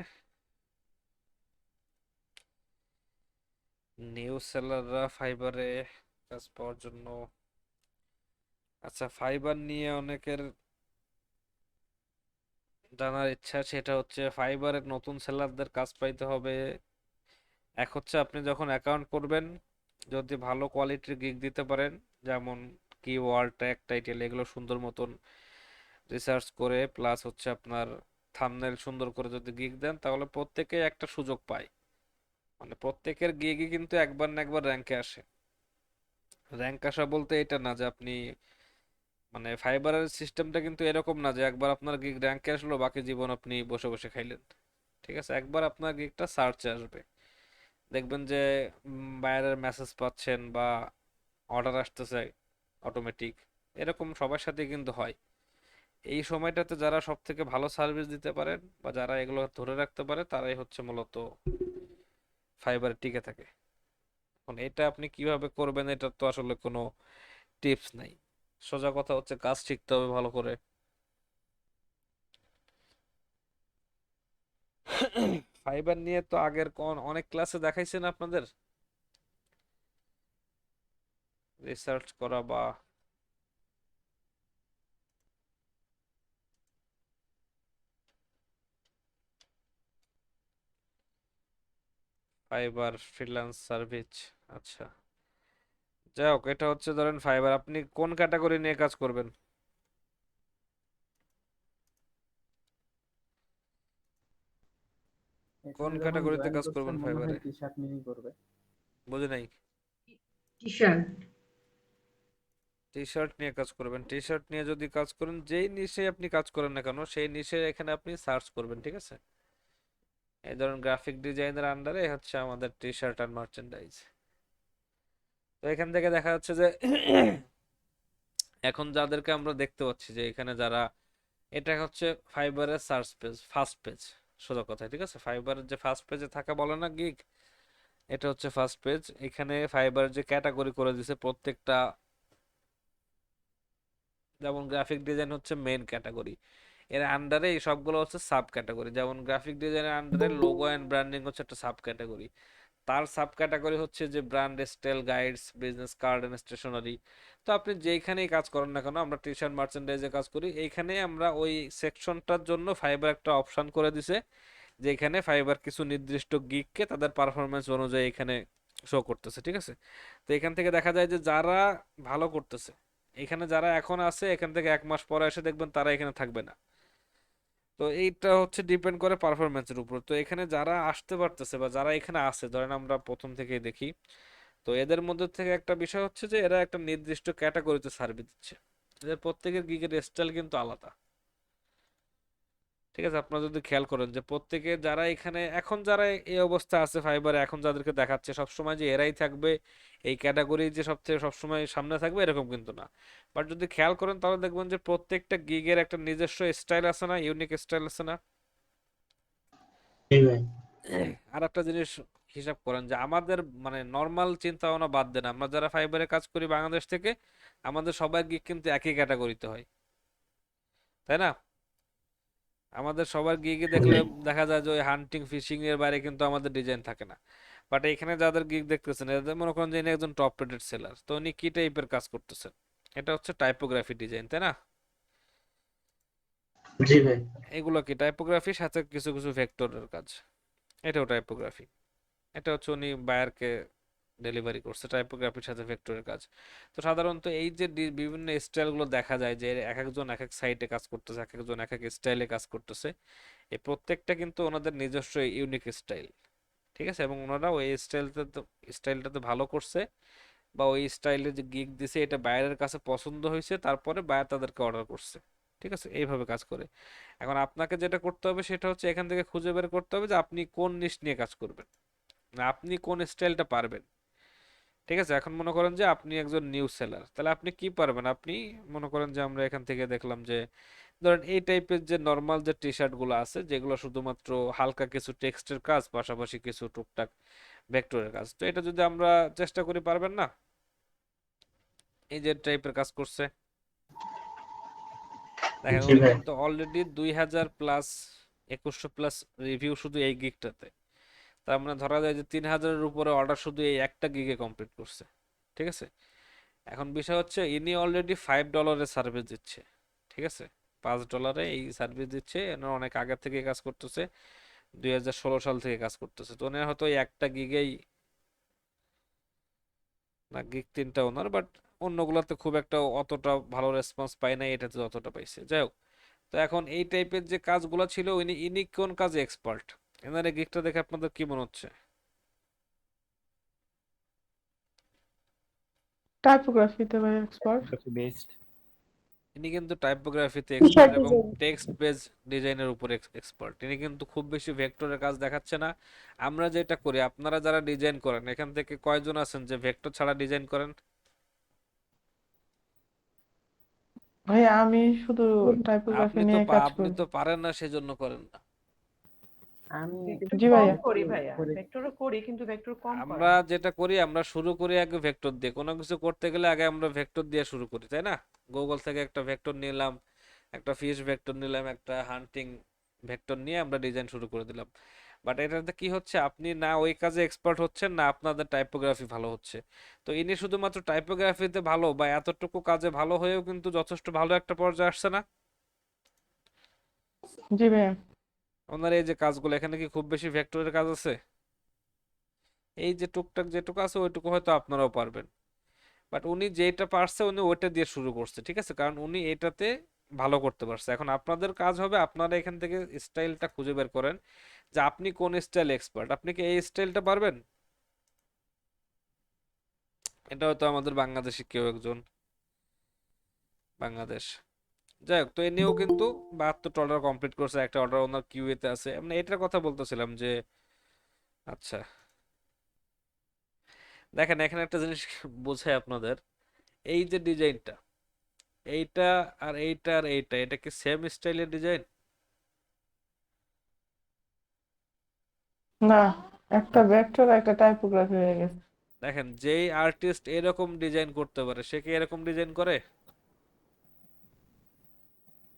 নিউ সেলাররা ফাইবারে কাজ পাওয়ার জন্য, আচ্ছা ফাইবার নিয়ে অনেকের জানার ইচ্ছা, সেটা হচ্ছে ফাইবারের নতুন সেলারদের কাজ পাইতে হবে। এক হচ্ছে আপনি যখন অ্যাকাউন্ট করবেন, যদি ভালো কোয়ালিটির গিগ দিতে পারেন, যেমন কিওয়ার্ড, ট্যাগ, টাইটেল এগুলো সুন্দর মতন রিসার্চ করে, প্লাস হচ্ছে আপনার থাম্বনেল সুন্দর করে যদি গিগ দেন, তাহলে প্রত্যেকে একটা সুযোগ পায়। মানে প্রত্যেকের গিগই কিন্তু একবার না একবার র্যাঙ্কে আসে। র্যাঙ্ক আসা বলতে এটা না যে আপনি, মানে ফাইবারের সিস্টেমটা কিন্তু এরকম না যে একবার আপনার গিগ র্যাঙ্কে আসলো বাকি জীবন আপনি বসে বসে খাইলেন। ঠিক আছে, একবার আপনার গিগটা সার্চে আসবে, দেখবেন যে বাইরের মেসেজ পাচ্ছেন বা অর্ডার আসতেছে অটোমেটিক, এরকম সবার সাথে কিন্তু হয়। এই সময়টাতে যারা সব থেকে ভালো সার্ভিস দিতে পারেন বা যারা এগুলো ধরে রাখতে পারে, তারাই হচ্ছে মূলত ফাইবারে টিকে থাকে। এখন এটা আপনি কিভাবে করবেন, এটা তো আসলে কোনো টিপস নাই। সোজা কথা হচ্ছে কাজ শিখতে হবে ভালো করে। ফাইবার নিয়ে তো আগের অনেক ক্লাসে দেখাইছেন আপনাদের, রিসার্চ করা বা ফাইবার ফ্রিল্যান্স সার্ভিস। আচ্ছা, যাই হোক, এটা হচ্ছে ধরেন ফাইবার, আপনি কোন ক্যাটাগরি নিয়ে কাজ করবেন? কোন এখানে যখন ক্যাটাগরিতে জয়েন কাজ করছে করবেন মনে হয় ফাইবারে? টি শার্ট নিয়েই করবে। বুঝে নাই। টি শার্ট। টি শার্ট নিয়ে কাজ করবেন। টি শার্ট নিয়ে যদি কাজ করেন, যেই নিশে আপনি কাজ করেন না কেন, সেই নিশে এখানে আপনি সার্চ করবেন, ঠিক আছে? এই ধরুন গ্রাফিক ডিজাইনের আন্ডারে হচ্ছে আমাদের টি শার্ট আর মার্চেন্ডাইজ। তো এখান থেকে দেখা যাচ্ছে যে এখন যাদেরকে আমরা দেখতে পাচ্ছি যে এখানে যারা, এটা হচ্ছে ফাইবারের সার্চ পেজ, ফার্স্ট পেজ, সোজা কথা, ঠিক আছে? ফাইবারের যে ফার্স্ট পেজে থাকা বলে না গিগ, এটা হচ্ছে ফার্স্ট পেজ। এখানে ফাইবার যে ক্যাটাগরি করে দিছে প্রত্যেকটা, যেমন গ্রাফিক ডিজাইন হচ্ছে মেইন ক্যাটাগরি, এর আন্ডারে এই সবগুলো হচ্ছে সাব ক্যাটাগরি। যেমন গ্রাফিক ডিজাইনের আন্ডারে লোগো এন্ড ব্র্যান্ডিং হচ্ছে একটা সাব ক্যাটাগরি, তার সাব ক্যাটাগরি হচ্ছে যে brand, style, guides, business card and stationery. তো আপনি যেখানেই কাজ করেন না কেন, আমরা টি শার্ট মার্চেন্ডাইজে কাজ করি, এইখানে আমরা ওই সেকশনটার জন্য ফাইবার একটা অপশন করে দিছে, যেখানে ফাইবার কিছু নির্দিষ্ট গিগকে তাদের পারফরমেন্স অনুযায়ী এখানে শো করতেছে, ঠিক আছে? তো এখান থেকে দেখা যায় যে যারা ভালো করতেছে, এখানে যারা এখন আছে, এখান থেকে 1 মাস পরে এসে দেখবেন তারা এখানে থাকবে না। তো এইটা হচ্ছে ডিপেন্ড করে পারফরমেন্সের উপর। তো এখানে যারা আসতে পারতেছে বা যারা এখানে আছে, ধরেন আমরা প্রথম থেকেই দেখি, তো এদের মধ্যে থেকে একটা বিষয় হচ্ছে যে এরা একটা নির্দিষ্ট ক্যাটাগরিতে সার্ভিস দিচ্ছে, এদের প্রত্যেকের গিগের স্টাইল কিন্তু আলাদা। ঠিক আছে, আপনারা যদি খেয়াল করেন যে প্রত্যেকে যারা এখানে এখন, যারা এই অবস্থা আছে ফাইবারে এখন, যাদেরকে দেখাচ্ছে সবসময় যে এরাই থাকবে, এই ক্যাটাগরি যে সবথেকে সবসময় সামনে থাকবে, এরকম কিন্তু না। বাট যদি খেয়াল করেন তাহলে দেখবেন যে প্রত্যেকটা গিগের একটা নিজস্ব স্টাইল আছে না, ইউনিক স্টাইল আছে না? আর একটা জিনিস হিসাব করেন যে আমাদের, মানে নর্মাল চিন্তা ভাবনা বাদ দেন, আমরা যারা ফাইবারে কাজ করি বাংলাদেশ থেকে, আমাদের সবার গিগ কিন্তু একই ক্যাটাগরিতে হয়, তাই না? আমাদের সবার গিগে দেখলে দেখা যায় যে ওই হান্টিং ফিশিং এর বাইরে কিন্তু আমাদের ডিজাইন থাকে না। বাট এখানে যাদের গিগ দেখতেছেন, এদের মনে করেন যে ইনি একজন টপ রেটেড সেলার, তো উনি কি টাইপের কাজ করতেছেন? এটা হচ্ছে টাইপোগ্রাফি ডিজাইন, তাই না? জি ভাই। এগুলো কি টাইপোগ্রাফির সাথে কিছু কিছু ভেক্টরের কাজ, এটাও টাইপোগ্রাফি। এটা হচ্ছে উনি বায়ারকে ডেলিভারি করছে, টাইপোগ্রাফির সাথে ভেক্টরের কাজ। তো সাধারণত এই যে বিভিন্ন স্টাইলগুলো দেখা যায় যে এক একজন এক এক সাইটে কাজ করতেছে, এক একজন এক এক স্টাইলে কাজ করতেছে, এই প্রত্যেকটা কিন্তু ওনাদের নিজস্ব ইউনিক স্টাইল, ঠিক আছে? এবং ওনারা ওই স্টাইলটাতে ভালো করছে, বা ওই স্টাইলে যে গিগ দিছে এটা বায়ারের কাছে পছন্দ হয়েছে, তারপরে বায়ার তাদেরকে অর্ডার করছে। ঠিক আছে, এইভাবে কাজ করে। এখন আপনাকে যেটা করতে হবে সেটা হচ্ছে এখান থেকে খুঁজে বের করতে হবে যে আপনি কোন নিশ নিয়ে কাজ করবেন, না আপনি কোন স্টাইলটা পারবেন। ঠিক আছে, এখন মনে করেন যে আপনি একজন নিউ সেলার, তাহলে আপনি কি পারবেন? আপনি মনে করেন যে আমরা এখান থেকে দেখলাম যে ধরেন এই টাইপের যে নর্মাল যে টি শার্ট গুলো আছে যেগুলো শুধুমাত্র হালকা কিছু টেক্সটের কাজ পাশাপাশি কিছু টুকটাক ভেক্টরের কাজ, তো এটা যদি আমরা চেষ্টা করি, পারবেন না? এই যে টাইপের কাজ করছে, দেখেন জি উনি ভাই। কিন্তু অলরেডি 2000+ 2100+ রিভিউ শুধু এই গিগটাতে। তার মানে ধরা যায় যে 3000-এর উপরে অর্ডার শুধু এই একটা গিগে কমপ্লিট করছে। ঠিক আছে, এখন বিষয় হচ্ছে ইনি অলরেডি $5 সার্ভিস দিচ্ছে। ঠিক আছে, $5 এই সার্ভিস দিচ্ছে, এনার অনেক আগে থেকে কাজ করতেছে, 2016 সাল থেকে কাজ করতেছে। তো ওনার হয়তো এই একটা গিগেই, না গিগ 3টা ওনার, বাট অন্যগুলোতে খুব একটা অতটা ভালো রেসপন্স পায় না, এটাতে যতটা পাইছে। যাই হোক, তো এখন এই টাইপের যে কাজগুলো ছিল ইনি কোন কাজে এক্সপার্ট? এনার এই গিগটা দেখে আপনাদের কি মনে হচ্ছে? টাইপোগ্রাফিতে ভাই এক্সপার্ট। বেস্ট। ইনি কিন্তু টাইপোগ্রাফিতে টি এক্সপার্ট শার্ট এবং ডিজাইন। টেক্সট বেস ডিজাইনের উপর এক্সপার্ট। ইনি কিন্তু খুব বেশি ভেক্টরের কাজ দেখাচ্ছে না। আমরা যেটা করি, আপনারা যারা ডিজাইন করেন এখান থেকে কয়জন আছেন যে ভেক্টর ছাড়া ডিজাইন করেন? ভাই আমি শুধু টাইপোগ্রাফি আপনি তো নিয়ে কাজ আপনি করি। তো পারেন না সেজন্য করেন না। আমি জি ভেক্টর ভাইয়া। করি করি। আমরা যেটা করি, আমরা শুরু করি আগে ভেক্টর দিয়ে। কোনো কিছু করতে গেলে আগে আমরা ভেক্টর দিয়ে শুরু করি, তাই না? গুগল থেকে একটা ভেক্টর নিলাম, একটা ফিশ ভেক্টর নিলাম, একটা হান্টিং ভেক্টর নিয়ে আমরা ডিজাইন শুরু করে দিলাম। বাট এটাতে কি হচ্ছে, আপনি না ওই কাজে এক্সপার্ট হচ্ছেন, না আপনাদের টাইপোগ্রাফি ভালো হচ্ছে। তো ইনি শুধুমাত্র টাইপোগ্রাফিতে ভালো বা এতটুকু কাজে ভালো হয়েও কিন্তু যথেষ্ট ভালো একটা পর্যায়ে আসছে না। জি ভাইয়া। ওনার এই যে কাজগুলো, এখানে কি খুব বেশি ভেক্টরের কাজ আছে? এই যে টুকটাক যেটুকু আছে ওইটুকু হয়তো আপনারাও পারবেন, বাট উনি যেটা পারছে উনি ওইটা দিয়ে শুরু করছে। ঠিক আছে, কারণ উনি এটাতে ভালো করতে পারছে। এখন আপনাদের কাজ হবে, আপনারা এখান থেকে স্টাইলটা খুঁজে বের করেন যে আপনি কোন স্টাইল এক্সপার্ট। আপনি কি এই স্টাইলটা পারবেন? এটা হয়তো আমাদের বাংলাদেশি কেউ একজন, বাংলাদেশ। যাই হোক, তো এ নিয়েও কিন্তু 72টা অর্ডার কমপ্লিট করছে, একটা অর্ডার ওনার কিউএতে আছে। আমরা এটার কথা বলতেছিলাম যে আচ্ছা, দেখেন এখানে একটা জিনিস বোঝায় আপনাদের, এই যে ডিজাইনটা, এইটা আর এইটা আর এইটা, এটা কি সেম স্টাইলের ডিজাইন? না, একটা ভেক্টর একটা টাইপোগ্রাফি হয়ে গেছে। দেখেন, যেই আর্টিস্ট এরকম ডিজাইন করতে পারে সে কি এরকম ডিজাইন করে?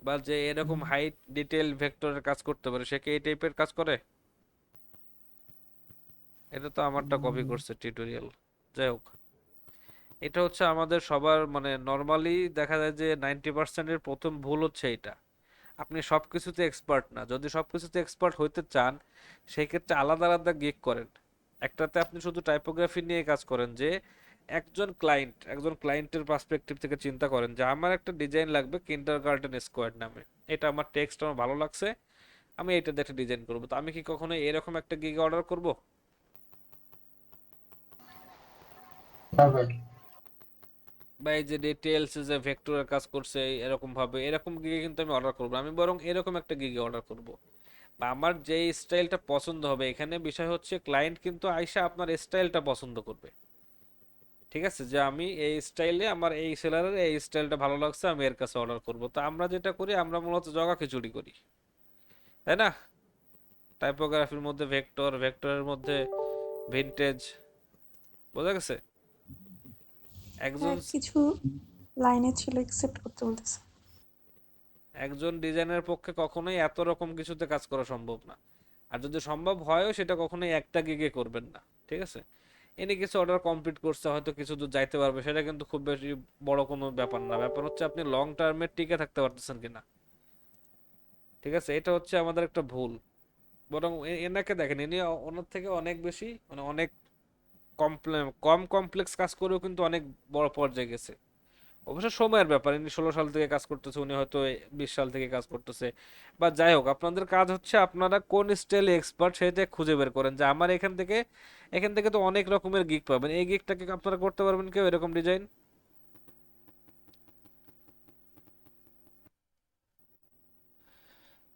বা যে এরকম হাইট ডিটেল ভেক্টরের কাজ করতে পারে সে কি এই টাইপের কাজ করে? এটা তো আমারটা কপি করছে টিউটোরিয়াল। যাই হোক, এটা হচ্ছে আমাদের সবার মানে নর্মালি দেখা যায় যে 90%-এর প্রথম ভুল হচ্ছে এটা। আপনি সবকিছুতে এক্সপার্ট না। যদি সবকিছুতে এক্সপার্ট হইতে চান সেই ক্ষেত্রে আলাদা আলাদা গিগ করেন। একটাতে আপনি শুধু টাইপোগ্রাফি নিয়ে কাজ করেন, যে একজন ক্লায়েন্টের পার্সপেক্টিভ থেকে চিন্তা করেন যে আমার একটা ডিজাইন লাগবে কিন্ডারগার্টেন স্কোয়াড নামে, এটা আমার টেক্সট আমার ভালো লাগছে, আমি এটা দেখে ডিজাইন করব। তো আমি কি কখনো এরকম একটা গিগ অর্ডার করব? হ্যাঁ ভাই। বা এই যে ডিটেলস যে ভেক্টরের কাজ করছে এরকম ভাবে, এরকম গিগে কিন্তু আমি অর্ডার করব। আমি বরং এরকম একটা গিগে অর্ডার করব, বা আমার যে স্টাইলটা পছন্দ হবে। এখানে বিষয় হচ্ছে ক্লায়েন্ট কিন্তু আইসা আপনার স্টাইলটা পছন্দ করবে। ঠিক আছে, যে আমি এই স্টাইলে, আমার এই সেলারের এই স্টাইলটা ভালো লাগছে, আমি এর কাছে অর্ডার করব। তো আমরা যেটা করি, আমরা মূলত জগা খিচুড়ি করি, তাই না? টাইপোগ্রাফির মধ্যে ভেক্টর, ভেক্টরের মধ্যে ভিনটেজ, বোঝা গেছে? একজন আর কিছু লাইনে ছিল একসেপ্ট করতে বলতেছে। একজন ডিজাইনের পক্ষে কখনোই এত রকম কিছুতে কাজ করা সম্ভব না। আর যদি সম্ভব হয়ও সেটা কখনোই একটা গিগে করবেন না। ঠিক আছে, এনি কিছু অর্ডার কমপ্লিট করছে, হয়তো কিছু দূর যাইতে পারবে, সেটা কিন্তু খুব বেশি বড় কোনো ব্যাপার না। ব্যাপার হচ্ছে আপনি লং টার্মে টিকে থাকতে পারতেছেন কিনা। ঠিক আছে, এটা হচ্ছে আমাদের একটা ভুল। বরং এনাকে দেখেন, ইনি ওনার থেকে অনেক বেশি মানে অনেক কম কমপ্লেক্স কাজ করেও কিন্তু অনেক বড় পর্যায়ে গেছে। অবশ্য সময়ের ব্যাপার, ইনি 16 সাল থেকে কাজ করতেছে, উনি হয়তো 20 সাল থেকে কাজ করতেছে। বা যাই হোক, আপনাদের কাজ হচ্ছে আপনারা কোন স্টাইলে এক্সপার্ট সেটা খুঁজে বের করেন, যে আমার এখান থেকে তো অনেক রকমের গিগ পাবেন, এই গিগটাকে আপনারা করতে পারবেন কেউ এরকম ডিজাইন?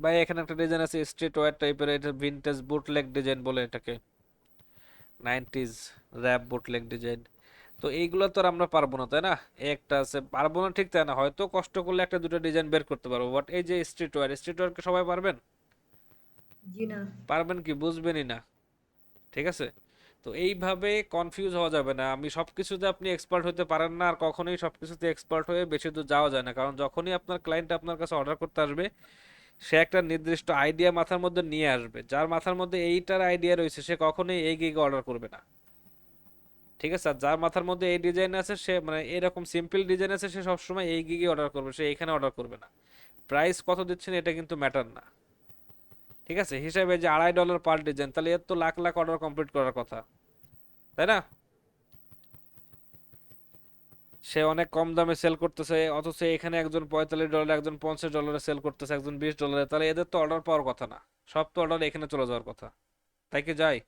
ভাই এখানে একটা ডিজাইন আছে স্ট্রিট ওয়্যার টাইপের, এটা ভিনটেজ বুটলেগ ডিজাইন বলে এটাকে, 90s র‍্যাপ বুটলেগ ডিজাইন। তো এইগুলো তো আর আমরা পারবো না, তাই না? এই একটা আছে, পারবো না ঠিক তাই না, হয়তো কষ্ট করলে একটা দুটো ডিজাইন বের করতে পারবো, বাট এই যে স্ট্রিট ওয়্যার কি সবাই পারবেন? জি না। পারবেন কি? বুঝবেনই না। ঠিক আছে, তো এইভাবে কনফিউজ হওয়া যাবে না। আমি সবকিছুতে আপনি এক্সপার্ট হতে পারেন না, আর কখনোই সবকিছুতে এক্সপার্ট হয়ে বেশি দূর যাওয়া যায় না, কারণ যখনই আপনার ক্লায়েন্ট আপনার কাছে অর্ডার করতে আসবে, সে একটা নির্দিষ্ট আইডিয়া মাথার মধ্যে নিয়ে আসবে, যার মাথার মধ্যে এইটার আইডিয়া রয়েছে সে কখনোই এই গিগে অর্ডার করবে না। ঠিক আছে, আর যার মাথার মধ্যে এই ডিজাইন আছে, সে মানে এরকম সিম্পল ডিজাইন আছে, সে সবসময় এই গিগে অর্ডার করবে, সে এখানে অর্ডার করবে না। প্রাইস কত দিচ্ছেন এটা কিন্তু ম্যাটার না। ঠিক আছে, হিসাবে যে $2.5 পার ডিজাইন, তাহলে এর তো লাখ লাখ অর্ডার কমপ্লিট করার কথা, তাই না? সে অনেক কম দামে সেল করতেছে, অথচ এখানে একজন $45, একজন $50 সেল করতেছে, একজন $20, তাহলে এদের তো অর্ডার পাওয়ার কথা না, সব তো অর্ডার এখানে চলে যাওয়ার কথা, তাই কি যায়?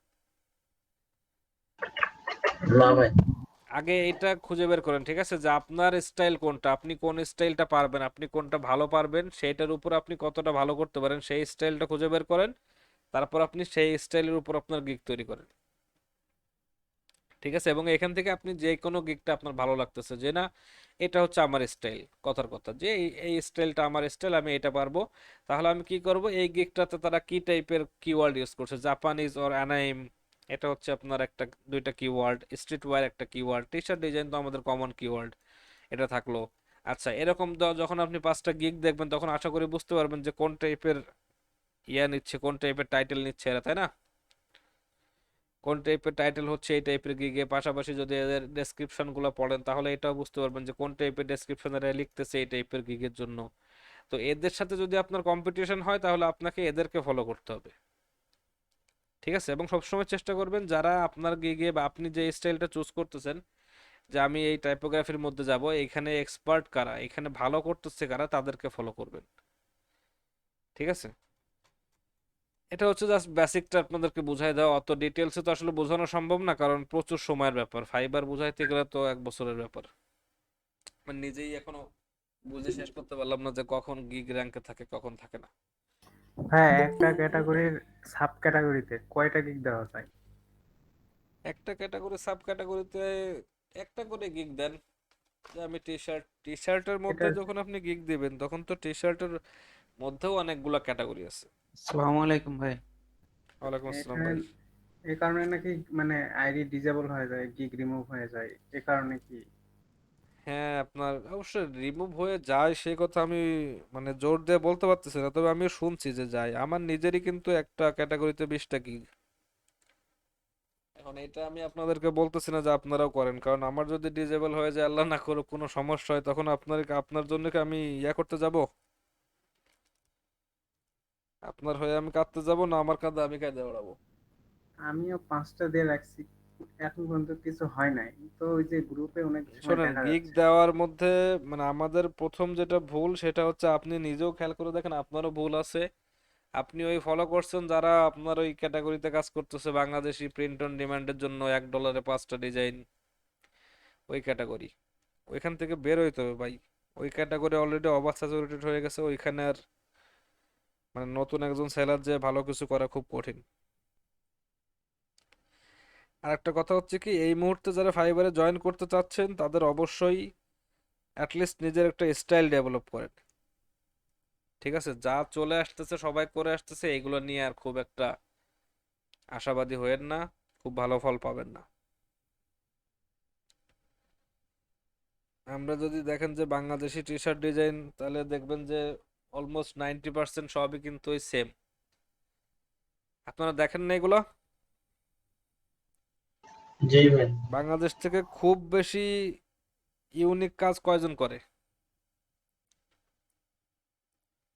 না ভাই। আগে এটা খুঁজে বের করেন, ঠিক আছে, যে আপনার স্টাইল কোনটা, আপনি কোন স্টাইলটা পারবেন, আপনি কোনটা ভালো পারবেন, সেইটার উপর আপনি কতটা ভালো করতে পারেন, সেই স্টাইলটা খুঁজে বের করেন, তারপর আপনি সেই স্টাইলের উপর আপনার গিগ তৈরি করেন। ঠিক আছে, এবং এখান থেকে আপনি যে কোনো গিগটা আপনার ভালো লাগতেছে, যে না এটা হচ্ছে আমার স্টাইল, কথার কথা যে এই স্টাইলটা আমার স্টাইল, আমি এটা পারবো, তাহলে আমি কি করব, এই গিগটাতে তারা কি টাইপের কিওয়ার্ড ইউজ করছে, জাপানিজ অর অ্যানাইম, এটা হচ্ছে আপনার একটা দুইটা কিওয়ার্ড, স্ট্রিট ওয়্যার একটা কিওয়ার্ড, টি শার্ট ডিজাইন তো আমাদের কমন কিওয়ার্ড, এটা থাকলো। আচ্ছা, এরকম যখন আপনি 5টা গিগ দেখবেন, তখন আশা করি বুঝতে পারবেন যে কোন টাইপের ইয়া নিচ্ছে, কোন টাইপের টাইটেল নিচ্ছে এরা, তাই না? কোন টাইপের টাইটেল হচ্ছে এই টাইপের গিগে, পাশাপাশি যদি এদের ডেসক্রিপশন গুলো পড়েন, তাহলে এটাও বুঝতে পারবেন যে কোন টাইপের ডেসক্রিপশন এরা লিখতেছে এই টাইপের গিগের জন্য। তো এদের সাথে যদি আপনার কম্পিটিশন হয়, তাহলে আপনাকে এদেরকে ফলো করতে হবে। ঠিক আছে, এবং সবসময় চেষ্টা করবেন যারা আপনার গিগে বা আপনি যে স্টাইলটা চুজ করতেছেন, যে আমি এই টাইপোগ্রাফির মধ্যে যাব, এখানে এক্সপার্ট কারা, এখানে ভালো করতেছে কারা, তাদেরকে ফলো করবেন। ঠিক আছে, এটা হচ্ছে জাস্ট বেসিকটা আপনাদেরকে বুঝাই দেওয়া, অত ডিটেলসে তো আসলে বোঝানো সম্ভব না, কারণ প্রচুর সময়ের ব্যাপার, ফাইবার বুঝাইতে গেলে তো 1 বছরের ব্যাপার। মানে নিজেই এখনো বুঝে শেষ করতে পারলাম না যে কখন গিগ র্যাঙ্কে থাকে কখন থাকে না। হ্যাঁ, একটা ক্যাটাগরির সাব ক্যাটাগরিতে কয়টা গিগ দেওয়া যায়? একটা ক্যাটাগরি সাব ক্যাটাগরিতে একটা করে গিগ দেন, যে আমি টি শার্টের মধ্যে এটা যখন আপনি গিগ দিবেন, তখন তো টি শার্টের মধ্যেও অনেকগুলা ক্যাটাগরি আছে। আসসালামু আলাইকুম ভাই। ওয়ালাইকুম আসসালাম এখানে ভাই। এই কারণে নাকি মানে আইডি ডিজেবল হয়ে যায়, গিগ রিমুভ হয়ে যায়, এ কারণে কি? হ্যাঁ, আপনার অবশ্যই রিমুভ হয়ে যায়, সেই কথা আমি মানে জোর দিয়ে বলতে পারতেছি না, তবে আমি শুনছি যে যায়। আমার নিজেরই কিন্তু একটা ক্যাটাগরিতে 20টা গিগ। এখন এটা আমি আপনাদেরকে বলতেছি না যে আপনারাও করেন, কারণ আমার যদি ডিজেবল হয়ে যায়, আল্লাহ না করুক কোনো সমস্যা হয়, তখন আপনার জন্য কি আমি ইয়া করতে যাব? আপনার হয়ে আমি কাঁদতে যাব না, আমার কাঁধে আমি কাঁদে বেড়াবো? আমিও 5টা দিয়ে রাখছি, এখন পর্যন্ত কিছু হয় নাই। তো ওই যে গ্রুপে অনেক সময় শোনেন, দেখা গিগ যাচ্ছে। দেওয়ার মধ্যে মানে আমাদের প্রথম যেটা ভুল, সেটা হচ্ছে আপনি নিজেও খেয়াল করে দেখেন, আপনারও ভুল আছে। আপনি ওই ফলো করছেন যারা আপনার ওই ক্যাটাগরিতে কাজ করতেছে, বাংলাদেশি প্রিন্ট অন ডিমান্ডের জন্য $1 5টা ডিজাইন, ওই ক্যাটাগরি, ওইখান থেকে বের হইতে হবে ভাই। ওই ক্যাটাগরি অলরেডি ওভার স্যাচুরেটেড হয়ে গেছে, ওইখানে আর মানে নতুন একজন সেলার যে ভালো কিছু করা খুব কঠিন। আর একটা কথা হচ্ছে কি, এই মুহূর্তে যারা ফাইবারে জয়েন করতে চাচ্ছেন, তাদের অবশ্যই অ্যাটলিস্ট নিজের একটা স্টাইল ডেভেলপ করেন। ঠিক আছে, যা চলে আসতেছে সবাই করে আসতেছে, এগুলো নিয়ে আর খুব একটা আশাবাদী হয়েন না, খুব ভালো ফল পাবেন না। আমরা যদি দেখেন যে বাংলাদেশি টি শার্ট ডিজাইন, তাহলে দেখবেন যে অলমোস্ট 90% সবই কিন্তু ওই সেম। আপনারা দেখেন না এগুলো? জি ভাই। বাংলাদেশ থেকে খুব বেশি ইউনিক কাজ কয়জন করে?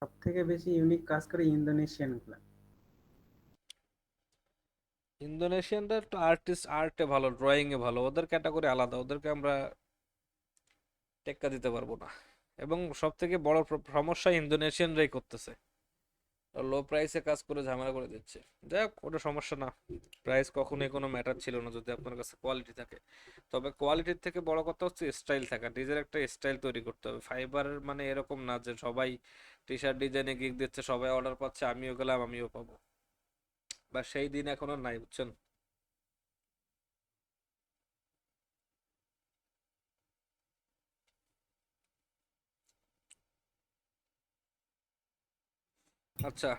সব থেকে বেশি ইউনিক কাজ করে ইন্দোনেশিয়ান গুলা। ইন্দোনেশিয়ানরা একটু আর্টিস্ট, আর্টে ভালো, ড্রয়িং এ ভালো, ওদের ক্যাটাগরি আলাদা, ওদেরকে আমরা টেক্কা দিতে পারবো না। এবং সব থেকে বড় সমস্যা ইন্দোনেশিয়ানরাই করতেছে। লো প্রাইসে কাজ করে ঝামেলা করে দিচ্ছে। যাই হোক, ওটা সমস্যা না। প্রাইস কখনোই কোনো ম্যাটার ছিল না যদি আপনার কাছে কোয়ালিটি থাকে। তবে কোয়ালিটির থেকে বড় কথা হচ্ছে স্টাইল থাকা, নিজের একটা স্টাইল তৈরি করতে হবে। ফাইবারের মানে এরকম না যে সবাই টি শার্ট ডিজাইনে গিগ দিচ্ছে, সবাই অর্ডার পাচ্ছে, আমিও গেলাম আমিও পাবো, বা সেই দিন এখন আর নাই, বুঝছেন? আচ্ছা,